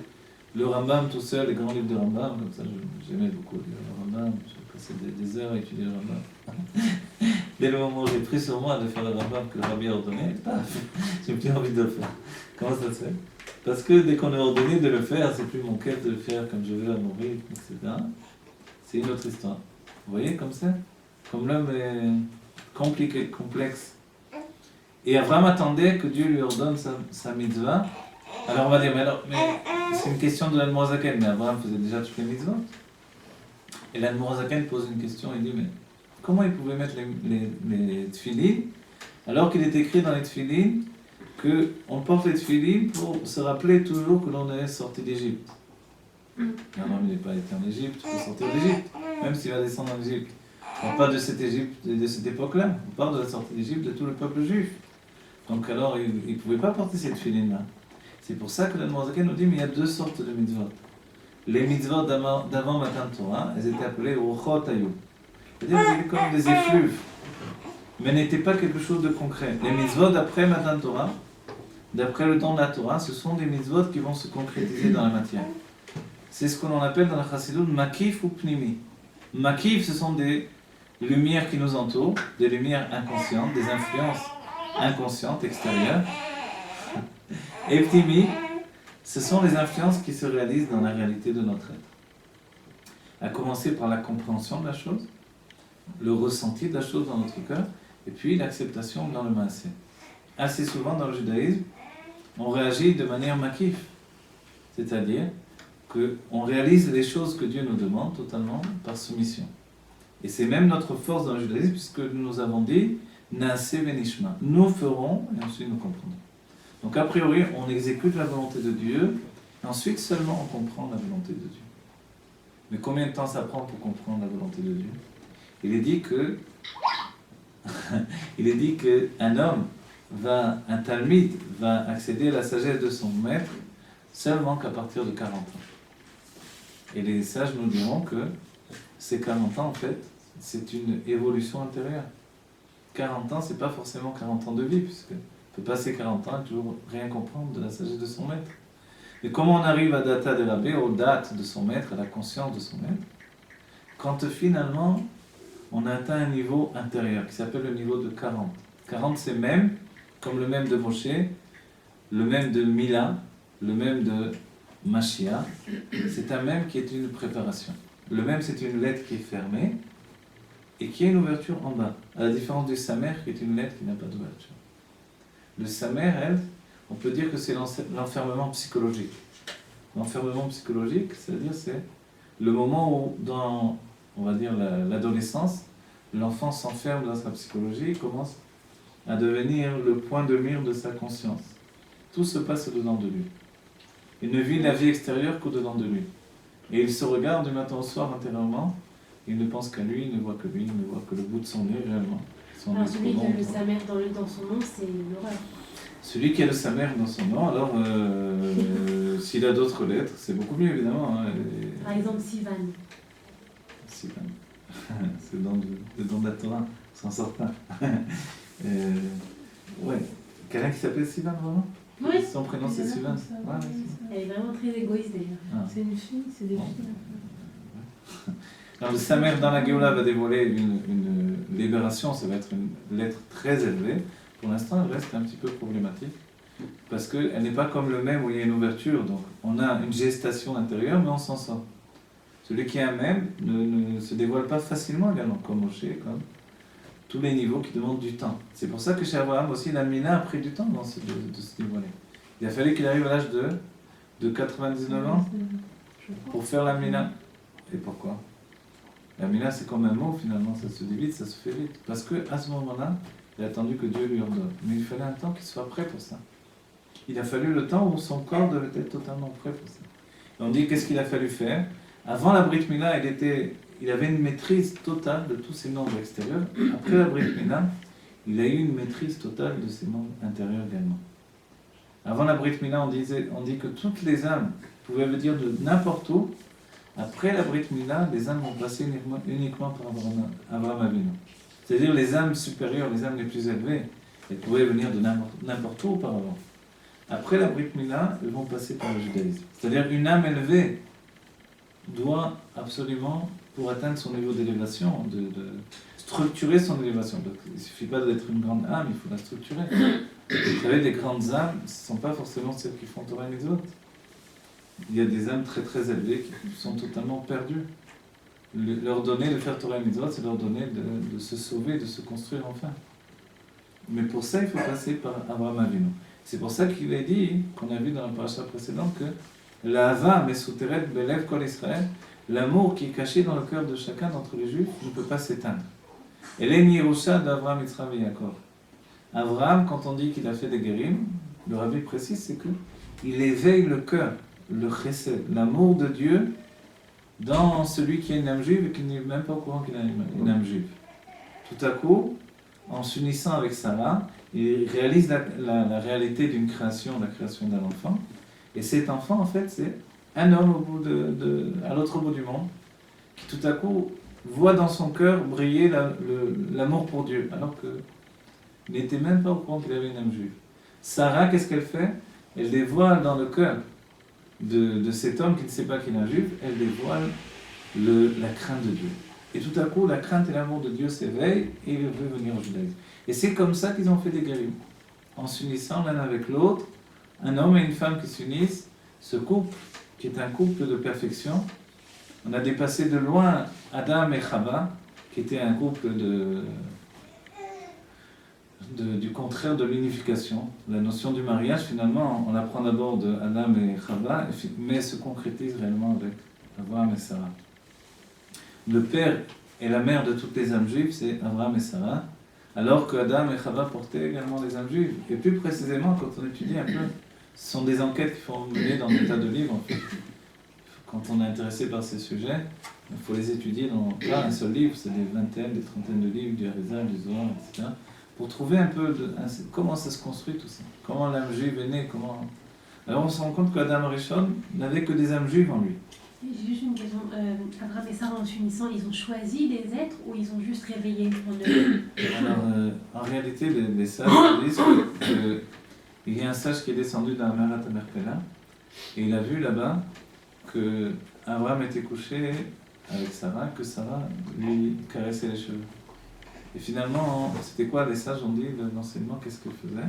le Rambam tout seul, les grands livres de Rambam, comme ça j'aimais beaucoup lire le Rambam, j'ai passé des heures à étudier le Rambam. Dès le moment où j'ai pris sur moi de faire le Rambam que le Rabbi a ordonné, paf, j'ai plus envie de le faire. Comment ça se fait? Parce que dès qu'on est ordonné de le faire, c'est plus mon quête de le faire comme je veux à mon rythme, etc. C'est une autre histoire. Vous voyez comme ça? Comme l'homme est compliqué, complexe. Et Abraham attendait que Dieu lui ordonne sa mitzvah. Alors on va dire, mais c'est une question de l'Admorazaken, mais Abraham faisait déjà toutes les mitzvot. Et l'Admorazaken pose une question, il dit, mais comment il pouvait mettre les tefilines alors qu'il est écrit dans les tefilines qu'on porte les tefilines pour se rappeler toujours que l'on est sorti d'Égypte. Abraham il n'est pas été en Égypte, il faut sortir d'Égypte, même s'il va descendre en Égypte. On ne parle pas de cette Égypte, de cette époque-là, on parle de la sortie d'Égypte de tout le peuple juif. Donc alors il ne pouvait pas porter cette tefilines-là. C'est pour ça que l'Admorazaken nous dit, mais il y a deux sortes de mitzvot. Les mitzvot d'avant Matan Torah, elles étaient appelées Ruchot Hayu. C'est-à-dire qu'elles étaient comme des effluves, mais n'étaient pas quelque chose de concret. Les mitzvot d'après Matan Torah, d'après le temps de la Torah, ce sont des mitzvot qui vont se concrétiser dans la matière. C'est ce que l'on appelle dans la Chassidut Makif ou Pnimi. Makif, ce sont des lumières qui nous entourent, des lumières inconscientes, des influences inconscientes, extérieures. Et Pnimi, ce sont les influences qui se réalisent dans la réalité de notre être. À commencer par la compréhension de la chose, le ressenti de la chose dans notre cœur, et puis l'acceptation dans le maasé. Assez souvent dans le judaïsme, on réagit de manière makif, c'est-à-dire qu'on réalise les choses que Dieu nous demande totalement par soumission. Et c'est même notre force dans le judaïsme, puisque nous avons dit Naaseh venishma. Nous ferons et ensuite nous comprendrons. Donc a priori, on exécute la volonté de Dieu, et ensuite seulement on comprend la volonté de Dieu. Mais combien de temps ça prend pour comprendre la volonté de Dieu? Il est dit qu'un homme un talmide va accéder à la sagesse de son maître seulement qu'à partir de 40 ans. Et les sages nous diront que ces 40 ans, en fait, c'est une évolution intérieure. 40 ans, c'est pas forcément 40 ans de vie, puisque on peut passer 40 ans et toujours rien comprendre de la sagesse de son maître. Et comment on arrive à Data de Rabbi, aux dates de son maître, à la conscience de son maître, quand finalement on atteint un niveau intérieur qui s'appelle le niveau de 40. 40 c'est même, comme le même de Moshe, le même de Mila, le même de Mashiach, c'est un même qui est une préparation. Le même c'est une lettre qui est fermée et qui a une ouverture en bas, à la différence du Samer qui est une lettre qui n'a pas d'ouverture. Le Samer, elle, on peut dire que c'est l'enfermement psychologique. L'enfermement psychologique, c'est-à-dire c'est le moment où, dans, on va dire, l'adolescence, l'enfant s'enferme dans sa psychologie et commence à devenir le point de mire de sa conscience. Tout se passe au-dedans de lui. Il ne vit la vie extérieure qu'au-dedans de lui. Et il se regarde du matin au soir intérieurement. Il ne pense qu'à lui, il ne voit que lui, il ne voit que le bout de son nez réellement. Alors celui qui a le Samer dans son nom, c'est une horreur. Celui qui a le Samer dans son nom, alors s'il a d'autres lettres, c'est beaucoup mieux évidemment. Hein, Par exemple, Sivan. Sivan. C'est le don de la Torah, s'en sort pas. Ouais. Quelqu'un qui s'appelle Sivan vraiment? Oui. Son prénom c'est Sivan. Ouais, Elle est vraiment très égoïste d'ailleurs. Ah. C'est une fille, c'est des filles. Alors, le Samer dans la Géoula va dévoiler une libération, ça va être une lettre très élevée. Pour l'instant, elle reste un petit peu problématique, parce qu'elle n'est pas comme le même où il y a une ouverture, donc on a une gestation intérieure, mais on s'en sort. Celui qui a un même ne se dévoile pas facilement également, comme Moshe, comme tous les niveaux qui demandent du temps. C'est pour ça que chez Abraham aussi, la Mina a pris du temps de se dévoiler. Il a fallu qu'il arrive à l'âge de 99 ans pour faire la Mina. Et pourquoi? La Mina, c'est comme un mot finalement, ça se dit vite, ça se fait vite. Parce qu'à ce moment-là, il a attendu que Dieu lui ordonne. Mais il fallait un temps qu'il soit prêt pour ça. Il a fallu le temps où son corps devait être totalement prêt pour ça. Et on dit qu'est-ce qu'il a fallu faire. Avant la Brit Mila, il avait une maîtrise totale de tous ses membres extérieurs. Après la Brit Mila, il a eu une maîtrise totale de ses membres intérieurs également. Avant la Brit Mila, on dit que toutes les âmes pouvaient venir de n'importe où. Après la Brit Mila, les âmes vont passer uniquement par Abraham Avinu. C'est-à-dire les âmes supérieures, les âmes les plus élevées, elles pouvaient venir de n'importe où auparavant. Après la Brit Mila, elles vont passer par le judaïsme. C'est-à-dire une âme élevée doit absolument, pour atteindre son niveau d'élévation, de structurer son élévation. Donc, il ne suffit pas d'être une grande âme, il faut la structurer. Vous savez, les grandes âmes, ce ne sont pas forcément celles qui font Torah et Mitzvot. Il y a des âmes très très élevées qui sont totalement perdues. Leur donner de faire Torah et Mitzvot, c'est leur donner de se sauver, de se construire enfin. Mais pour ça, il faut passer par Abraham Avinu. C'est pour ça qu'il est dit, qu'on a vu dans la paracha précédente, que l'Ahava Mesuteret Belev Kol Israël, l'amour qui est caché dans le cœur de chacun d'entre les Juifs, ne peut pas s'éteindre. Et l'Enyirusha d'Abraham, Yitzhak et Yaakov. Abraham, quand on dit qu'il a fait des guérim, le rabbi précise, c'est qu'il éveille le cœur, le chesed, l'amour de Dieu dans celui qui a une âme juive et qui n'est même pas au courant qu'il a une âme juive. Tout à coup, en s'unissant avec Sarah, il réalise la réalité d'une création, la création d'un enfant. Et cet enfant, en fait, c'est un homme à l'autre bout du monde, qui tout à coup voit dans son cœur briller l'amour pour Dieu, alors qu'il n'était même pas au courant qu'il avait une âme juive. Sarah, qu'est-ce qu'elle fait? Elle dévoile dans le cœur de cet homme qui ne sait pas qu'il est un juif, elle dévoile la crainte de Dieu. Et tout à coup, la crainte et l'amour de Dieu s'éveillent et il veut venir au judaïsme. Et c'est comme ça qu'ils ont fait des guérim. En s'unissant l'un avec l'autre, un homme et une femme qui s'unissent, ce couple, qui est un couple de perfection, on a dépassé de loin Adam et Chava, qui était un couple du contraire de l'unification. La notion du mariage, finalement, on l'apprend d'abord de Adam et Chava, mais se concrétise réellement avec Abraham et Sarah. Le père et la mère de toutes les âmes juives, c'est Abraham et Sarah, alors que Adam et Chava portaient également des âmes juives. Et plus précisément, quand on étudie un peu, ce sont des enquêtes qui sont menées dans des tas de livres, en fait. Quand on est intéressé par ces sujets, il faut les étudier dans pas un seul livre, c'est des vingtaines, des trentaines de livres, du Harizal, du Zohar, etc., pour trouver un peu comment ça se construit tout ça, comment l'âme juive est née, comment... Alors on se rend compte qu'Adam Rishon n'avait que des âmes juives en lui. J'ai juste une question. Abraham et Sarah, en s'unissant, ils ont choisi des êtres ou ils ont juste réveillé en eux? Alors, en réalité, les sages disent qu'il y a un sage qui est descendu d'un Marat à Merpella et il a vu là-bas que Abraham était couché avec Sarah, que Sarah lui caressait les cheveux. Et finalement, c'était quoi? Les sages ont dit l'enseignement, qu'est-ce qu'il faisait?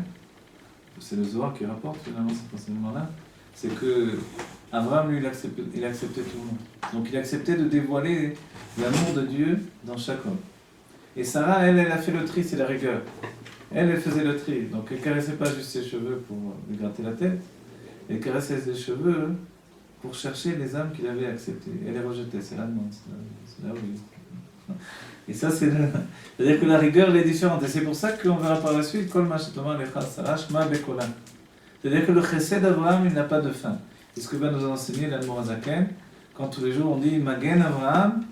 C'est le Zohar qui rapporte finalement cet enseignement-là. C'est que Abraham, lui, il acceptait tout le monde. Donc il acceptait de dévoiler l'amour de Dieu dans chaque homme. Et Sarah, elle a fait le tri, c'est la rigueur. Elle faisait le tri. Donc elle ne caressait pas juste ses cheveux pour lui gratter la tête. Elle caressait ses cheveux pour chercher les âmes qu'il avait acceptées. Elle les rejetait, c'est la demande. C'est là où il... Et ça, c'est-à-dire que la rigueur, elle est différente. Et c'est pour ça qu'on verra par la suite, Kol ma shetoma lecha Sarah shma bekola. C'est-à-dire que le chesed d'Abraham, il n'a pas de fin. C'est ce que va nous enseigner l'Admor HaZaken. Quand tous les jours on dit Magen Abraham,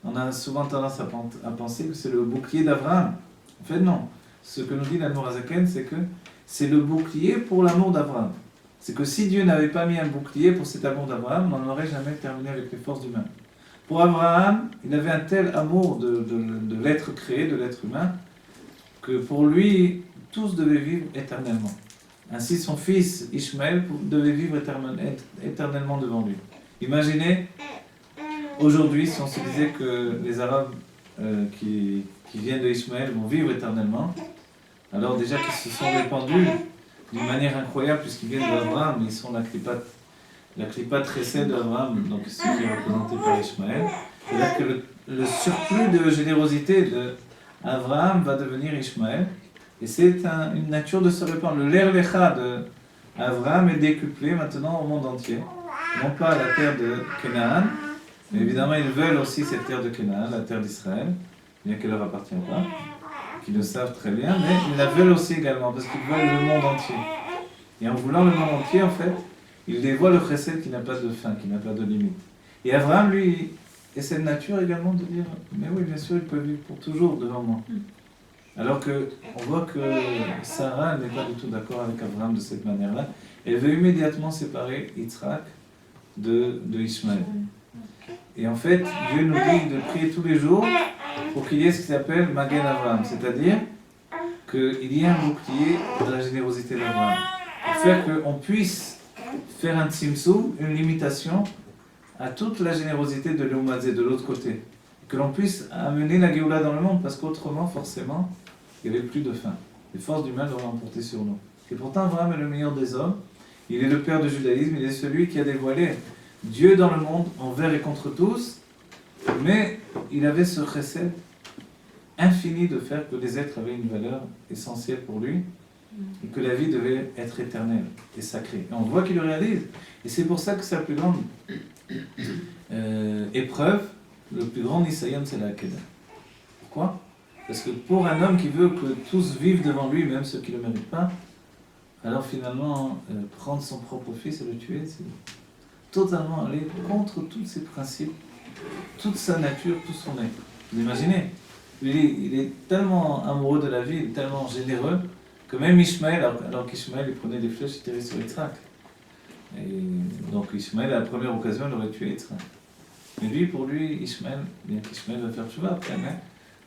on a souvent tendance à penser que c'est le bouclier d'Abraham. En fait, non. Ce que nous dit l'Admor HaZaken, c'est que c'est le bouclier pour l'amour d'Abraham. C'est que si Dieu n'avait pas mis un bouclier pour cet amour d'Abraham, on n'aurait jamais terminé avec les forces humaines. Pour Abraham, il avait un tel amour de l'être créé, de l'être humain, que pour lui, tous devaient vivre éternellement. Ainsi, son fils Ishmaël devait vivre éternellement devant lui. Imaginez, aujourd'hui, si on se disait que les Arabes qui viennent de Ishmaël vont vivre éternellement, alors déjà qu'ils se sont répandus d'une manière incroyable, puisqu'ils viennent d'Abraham, ils sont la clipa Chesed d'Abraham, donc ce qui est représenté par Ishmaël. C'est-à-dire que le surplus de générosité d'Abraham va devenir Ishmaël, et c'est une nature de se répandre. Le l'Erlecha d'Abraham est décuplé maintenant au monde entier, non pas à la terre de Canaan, mais évidemment ils veulent aussi cette terre de Canaan, la terre d'Israël, bien qu'elle ne leur appartient pas, qu'ils le savent très bien, mais ils la veulent aussi également, parce qu'ils veulent le monde entier. Et en voulant le monde entier, en fait, ils dévoilent le chesed qui n'a pas de fin, qui n'a pas de limite. Et Abraham, lui, a cette nature également de dire, mais oui, bien sûr, il peut vivre pour toujours devant moi. Alors qu'on voit que Sarah n'est pas du tout d'accord avec Abraham de cette manière-là. Elle veut immédiatement séparer Yitzhak de Ishmaël. Et en fait, Dieu nous dit de prier tous les jours pour qu'il y ait ce qui s'appelle Magen Abraham, c'est-à-dire qu'il y ait un bouclier de la générosité d'Abraham, pour faire qu'on puisse faire un tzimtzum, une limitation à toute la générosité de l'Oumazé, de l'autre côté. Que l'on puisse amener la Géoula dans le monde, parce qu'autrement, forcément, il n'y avait plus de fin. Les forces du mal auraient emporté sur nous. Et pourtant, Abraham est le meilleur des hommes. Il est le père du judaïsme, il est celui qui a dévoilé Dieu dans le monde, envers et contre tous, mais il avait ce chesed infini de faire que les êtres avaient une valeur essentielle pour lui, et que la vie devait être éternelle et sacrée. Et on voit qu'il le réalise. Et c'est pour ça que sa plus grande épreuve, le plus grand Nisayon, c'est la Kedah. Pourquoi ? Parce que pour un homme qui veut que tous vivent devant lui, même ceux qui ne le méritent pas, alors finalement, prendre son propre fils et le tuer, c'est totalement aller contre tous ses principes, toute sa nature, tout son être. Vous imaginez ? Il est tellement amoureux de la vie, il est tellement généreux, que même Ishmaël, alors qu'Ishmaël il prenait des flèches, il tirait sur Yitzhak. Et donc Ishmaël, à la première occasion, il aurait tué Yitzhak. Mais lui, pour lui, Ishmaël, bien qu'Ishmaël va faire tchouva après, mais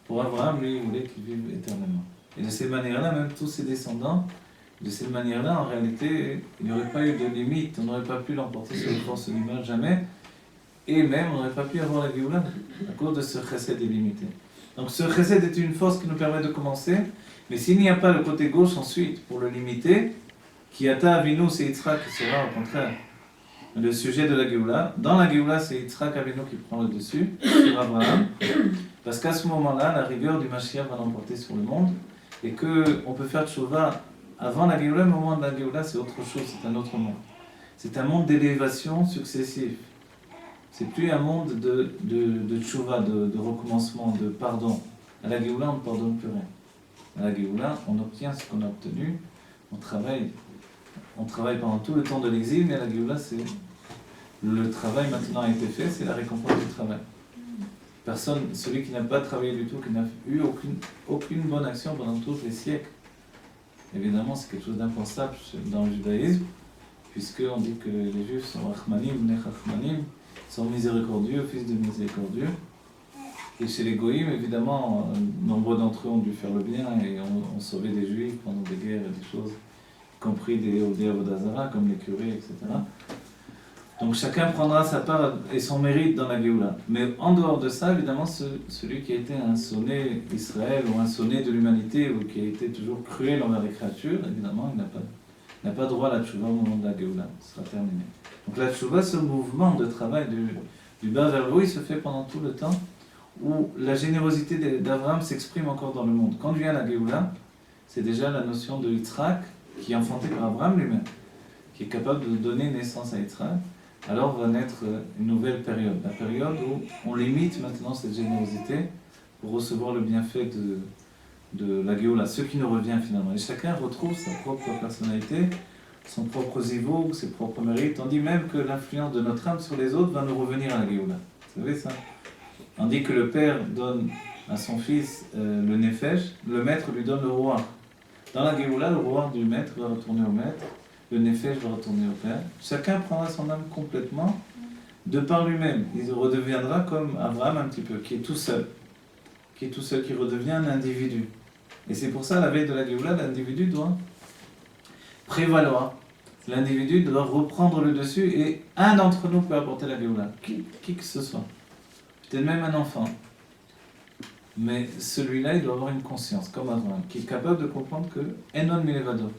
pour Abraham, lui, il voulait qu'il vive éternellement. Et de cette manière-là, même tous ses descendants, de cette manière-là, en réalité, il n'y aurait pas eu de limite, on n'aurait pas pu l'emporter sur les forces du mal, jamais. Et même, on n'aurait pas pu avoir la Géoula, à cause de ce chesed illimité. Donc ce chesed est une force qui nous permet de commencer, mais s'il n'y a pas le côté gauche ensuite, pour le limiter, qui ata Avinu, c'est Yitzhak qui sera au contraire le sujet de la Géoula. Dans la Géoula, c'est Yitzhak Avinu qui prend le dessus, sur Abraham, parce qu'à ce moment-là, la rigueur du Mashiach va l'emporter sur le monde, et qu'on peut faire tchouva avant la Géoula, mais au moment de la Géoula, c'est autre chose, c'est un autre monde. C'est un monde d'élévation successive. C'est plus un monde de tchouva, de recommencement, de pardon. À la Géoula, on ne pardonne plus rien. À la Géoula, on obtient ce qu'on a obtenu, on travaille pendant tout le temps de l'exil, mais à la Géoula, c'est le travail maintenant a été fait, c'est la récompense du travail. Personne, celui qui n'a pas travaillé du tout, qui n'a eu aucune bonne action pendant tous les siècles, évidemment, c'est quelque chose d'impensable dans le judaïsme, puisqu'on dit que les Juifs sont Rachmanim, Bnei Rachmanim, sont miséricordieux, fils de miséricordieux. Et chez les Goïm, évidemment, nombreux d'entre eux ont dû faire le bien et ont sauvé des Juifs pendant des guerres et des choses, y compris des Avodazara, comme les curés, etc. Donc chacun prendra sa part et son mérite dans la Géoula. Mais en dehors de ça, évidemment, celui qui a été un sonné Israël ou un sonné de l'humanité ou qui a été toujours cruel envers les créatures, évidemment, il n'a pas droit à la tchouva au moment de la Géoula. Ce sera terminé. Donc la tchouva, ce mouvement de travail du bas vers le haut, il se fait pendant tout le temps où la générosité d'Abraham s'exprime encore dans le monde. Quand vient la Géoula, c'est déjà la notion de Yitzhak qui est enfanté par Abraham lui-même, qui est capable de donner naissance à Yitzhak. Alors va naître une nouvelle période, la période où on limite maintenant cette générosité pour recevoir le bienfait de la Géoula, ce qui nous revient finalement. Et chacun retrouve sa propre personnalité son propre zivug, ses propres mérites. On dit même que l'influence de notre âme sur les autres va nous revenir à la Géoula. Vous savez ça? On dit que le père donne à son fils le nefesh, le maître lui donne le roi. Dans la Géoula, le roi du maître va retourner au maître, le nefesh va retourner au père. Chacun prendra son âme complètement de par lui-même. Il redeviendra comme Abraham un petit peu, qui est tout seul, qui redevient un individu. Et c'est pour ça, la veille de la Géoula, l'individu doit prévaloir. L'individu doit reprendre le dessus et un d'entre nous peut apporter la Géoula, qui que ce soit. Peut-être même un enfant. Mais celui-là, il doit avoir une conscience, comme Abraham, qui est capable de comprendre que Enon Milevado.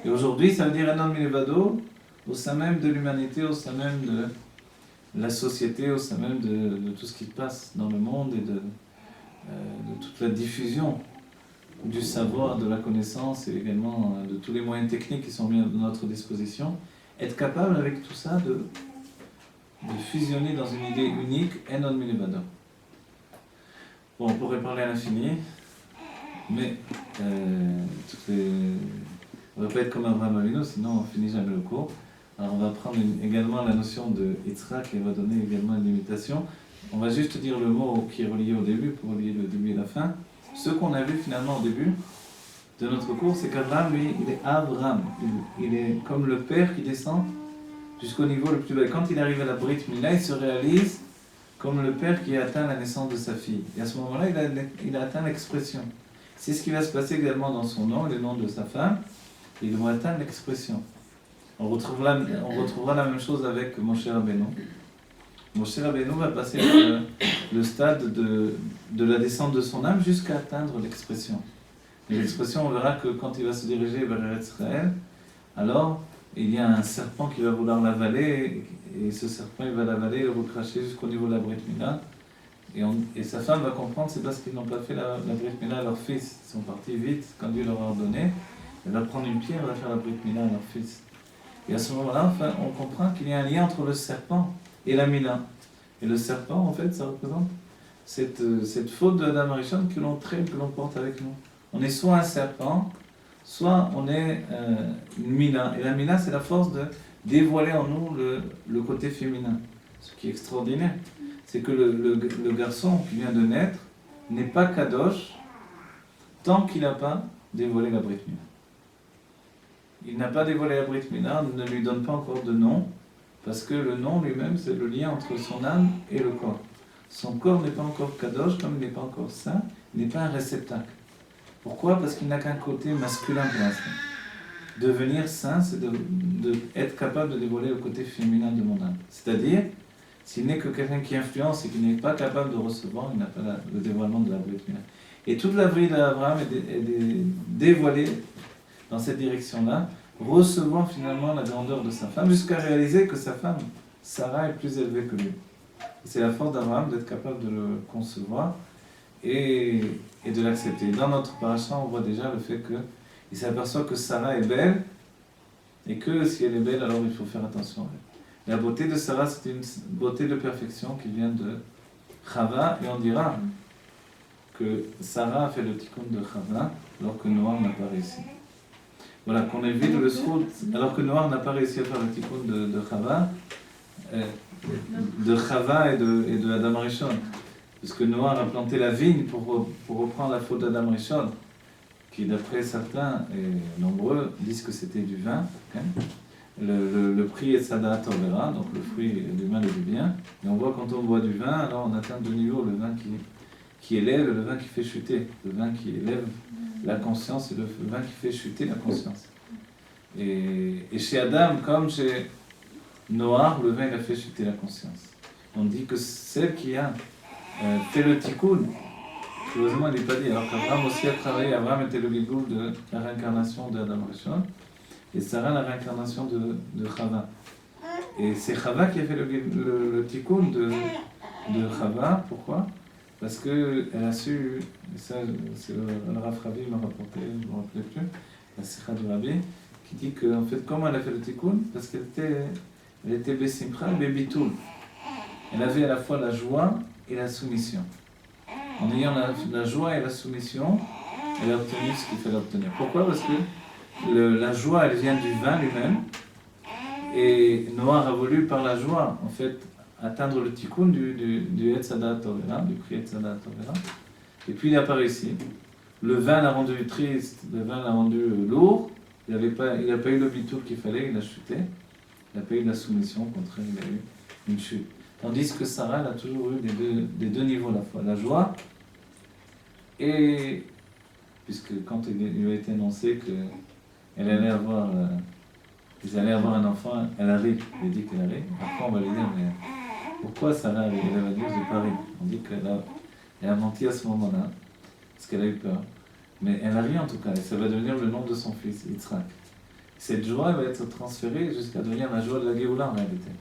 Et aujourd'hui, ça veut dire Enon Milevado au sein même de l'humanité, au sein même de la société, au sein même de tout ce qui se passe dans le monde et de toute la diffusion du savoir, de la connaissance et également de tous les moyens techniques qui sont mis à notre disposition. Être capable avec tout ça de fusionner dans une idée unique, Enon Milevado. Bon, on pourrait parler à l'infini, mais on ne va pas être comme Abraham Avinu, sinon on ne finit jamais le cours. Alors on va prendre également la notion de Yitzhak et on va donner également une limitation. On va juste dire le mot qui est relié au début pour relier le début et la fin. Ce qu'on a vu finalement au début de notre cours, c'est qu'Abraham, lui, il est Abraham. Il est comme le père qui descend jusqu'au niveau le plus bas. Quand il arrive à la Brit Mila, il se réalise comme le père qui a atteint la naissance de sa fille. Et à ce moment-là, il a atteint l'expression. C'est ce qui va se passer également dans son nom, le nom de sa femme. Il va atteindre l'expression. On retrouvera la même chose avec Moshe Rabbeinu. Moshe Rabbeinu va passer le stade de la descente de son âme jusqu'à atteindre l'expression. Et l'expression, on verra que quand il va se diriger vers Eretz Israël, alors il y a un serpent qui va vouloir l'avaler, et ce serpent il va l'avaler et le recracher jusqu'au niveau de la Brit Mila. Et sa femme va comprendre, c'est parce qu'ils n'ont pas fait la Brit Mila à leur fils. Ils sont partis vite quand Dieu leur a ordonné. Elle va prendre une pierre et va faire la Brit Mila à leur fils. Et à ce moment-là, enfin, on comprend qu'il y a un lien entre le serpent et la Mila. Et le serpent, en fait, ça représente cette faute de Adam Arishon que l'on traîne, que l'on porte avec nous. On est soit un serpent, soit on est une Mila. Et la Mila, c'est la force de dévoiler en nous le côté féminin. Ce qui est extraordinaire, c'est que le garçon qui vient de naître n'est pas Kadosh tant qu'il n'a pas dévoilé la Brit Mila. Il n'a pas dévoilé la Brit Mila, on ne lui donne pas encore de nom, parce que le nom lui-même, c'est le lien entre son âme et le corps. Son corps n'est pas encore Kadosh, comme il n'est pas encore saint, il n'est pas un réceptacle. Pourquoi? Parce qu'il n'a qu'un côté masculin pour l'instant. Devenir saint, c'est être capable de dévoiler le côté féminin de mon âme. C'est-à-dire, s'il n'est que quelqu'un qui influence et qui n'est pas capable de recevoir, il n'a pas le dévoilement de la Brit Mila. Et toute la vie d'Abraham est dévoilée dans cette direction-là, recevant finalement la grandeur de sa femme, jusqu'à réaliser que sa femme, Sarah, est plus élevée que lui. Et c'est la force d'Abraham d'être capable de le concevoir et de l'accepter. Dans notre paracha, on voit déjà le fait qu'il s'aperçoit que Sarah est belle, et que si elle est belle, alors il faut faire attention à elle. La beauté de Sarah, c'est une beauté de perfection qui vient de Chava, et on dira que Sarah a fait le tikkun de Chava, alors que Noah n'a pas réussi. Voilà, qu'on évite le srout, alors que Noah n'a pas réussi à faire le tikkun de Chava et de Adam Rishon. Parce que Noah a planté la vigne pour reprendre la faute d'Adam Rishon, qui d'après certains, et nombreux, disent que c'était du vin. Okay. Le prix est Sadat Torvera, donc le fruit du mal et du bien. Et on voit quand on boit du vin, alors on atteint deux niveaux, le vin qui élève et le vin qui fait chuter. Le vin qui élève la conscience et le vin qui fait chuter la conscience. Et chez Adam, comme chez Noah, le vin il a fait chuter la conscience. On dit que celle qui a fait le tikkun, curieusement il n'est pas dit, alors qu'Abraham aussi a travaillé, Abraham était le guigoul de la réincarnation d'Adam Rishon, et Sarah la réincarnation de Chava. Et c'est Chava qui a fait le tikkun de Chava, pourquoi? Parce qu'elle a su, et ça c'est le Rav Rabi m'a rapporté, je ne me rappelais plus, la Sikha du Rabbi, qui dit qu'en fait, comment elle a fait le tikkun? Parce qu'elle était Bessimcha et Bebitoul. Elle avait à la fois la joie et la soumission. En ayant la joie et la soumission, elle a obtenu ce qu'il fallait obtenir. Pourquoi? Parce que la joie, elle vient du vin lui-même. Et Noah a voulu, par la joie, en fait, atteindre le tikkun du Etzadat Torah, du prix Etzadat Torah. Et puis il n'a pas réussi. Le vin l'a rendu triste, le vin l'a rendu lourd. Il n'a pas eu le bitoul qu'il fallait, il a chuté. Il n'a pas eu de la soumission, au contraire, il a eu une chute. Tandis que Sarah, elle a toujours eu des deux niveaux à la fois. La joie, et puisque quand il lui a été annoncé qu'ils allaient avoir un enfant, elle a ri. Il a dit qu'elle a ri. Après, on va lui dire, mais pourquoi Sarah, elle va dire, j'ai pas ri. On dit qu'elle a menti à ce moment-là, parce qu'elle a eu peur. Mais elle a ri en tout cas, et ça va devenir le nom de son fils, Yitzhak. Cette joie va être transférée jusqu'à devenir la joie de la Géoula en réalité.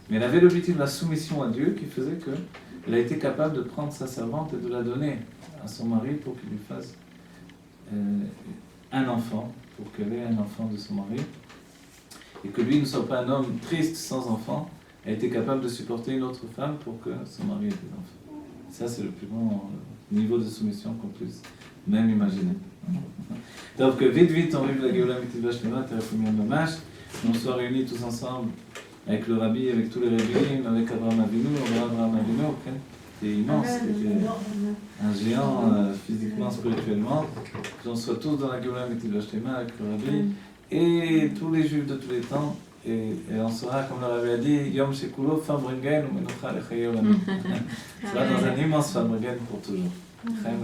Mais elle avait l'objectif de la soumission à Dieu qui faisait qu'elle a été capable de prendre sa servante et de la donner à son mari pour qu'il lui fasse un enfant, pour qu'elle ait un enfant de son mari. Et que lui ne soit pas un homme triste sans enfant, elle a été capable de supporter une autre femme pour que son mari ait des enfants. Ça, c'est le plus grand niveau de soumission qu'on puisse même imaginer. Donc, vite, on vive la Géoula Mitzvah Shlema, Terefumia Mamash. On soit réunis tous ensemble avec le rabbi, avec tous les rabbins, avec Abraham Avinu, okay? C'était immense, c'était un géant physiquement, spirituellement. Qu'on soit tous dans la Géoula Mitzvah Shlema avec le rabbi et tous les juifs de tous les temps. Et on sera, comme le rabbi a dit, Yom Shekulo, Fabringen, ou Menucha Lechaye Olam. On sera dans un immense Fabringen pour toujours.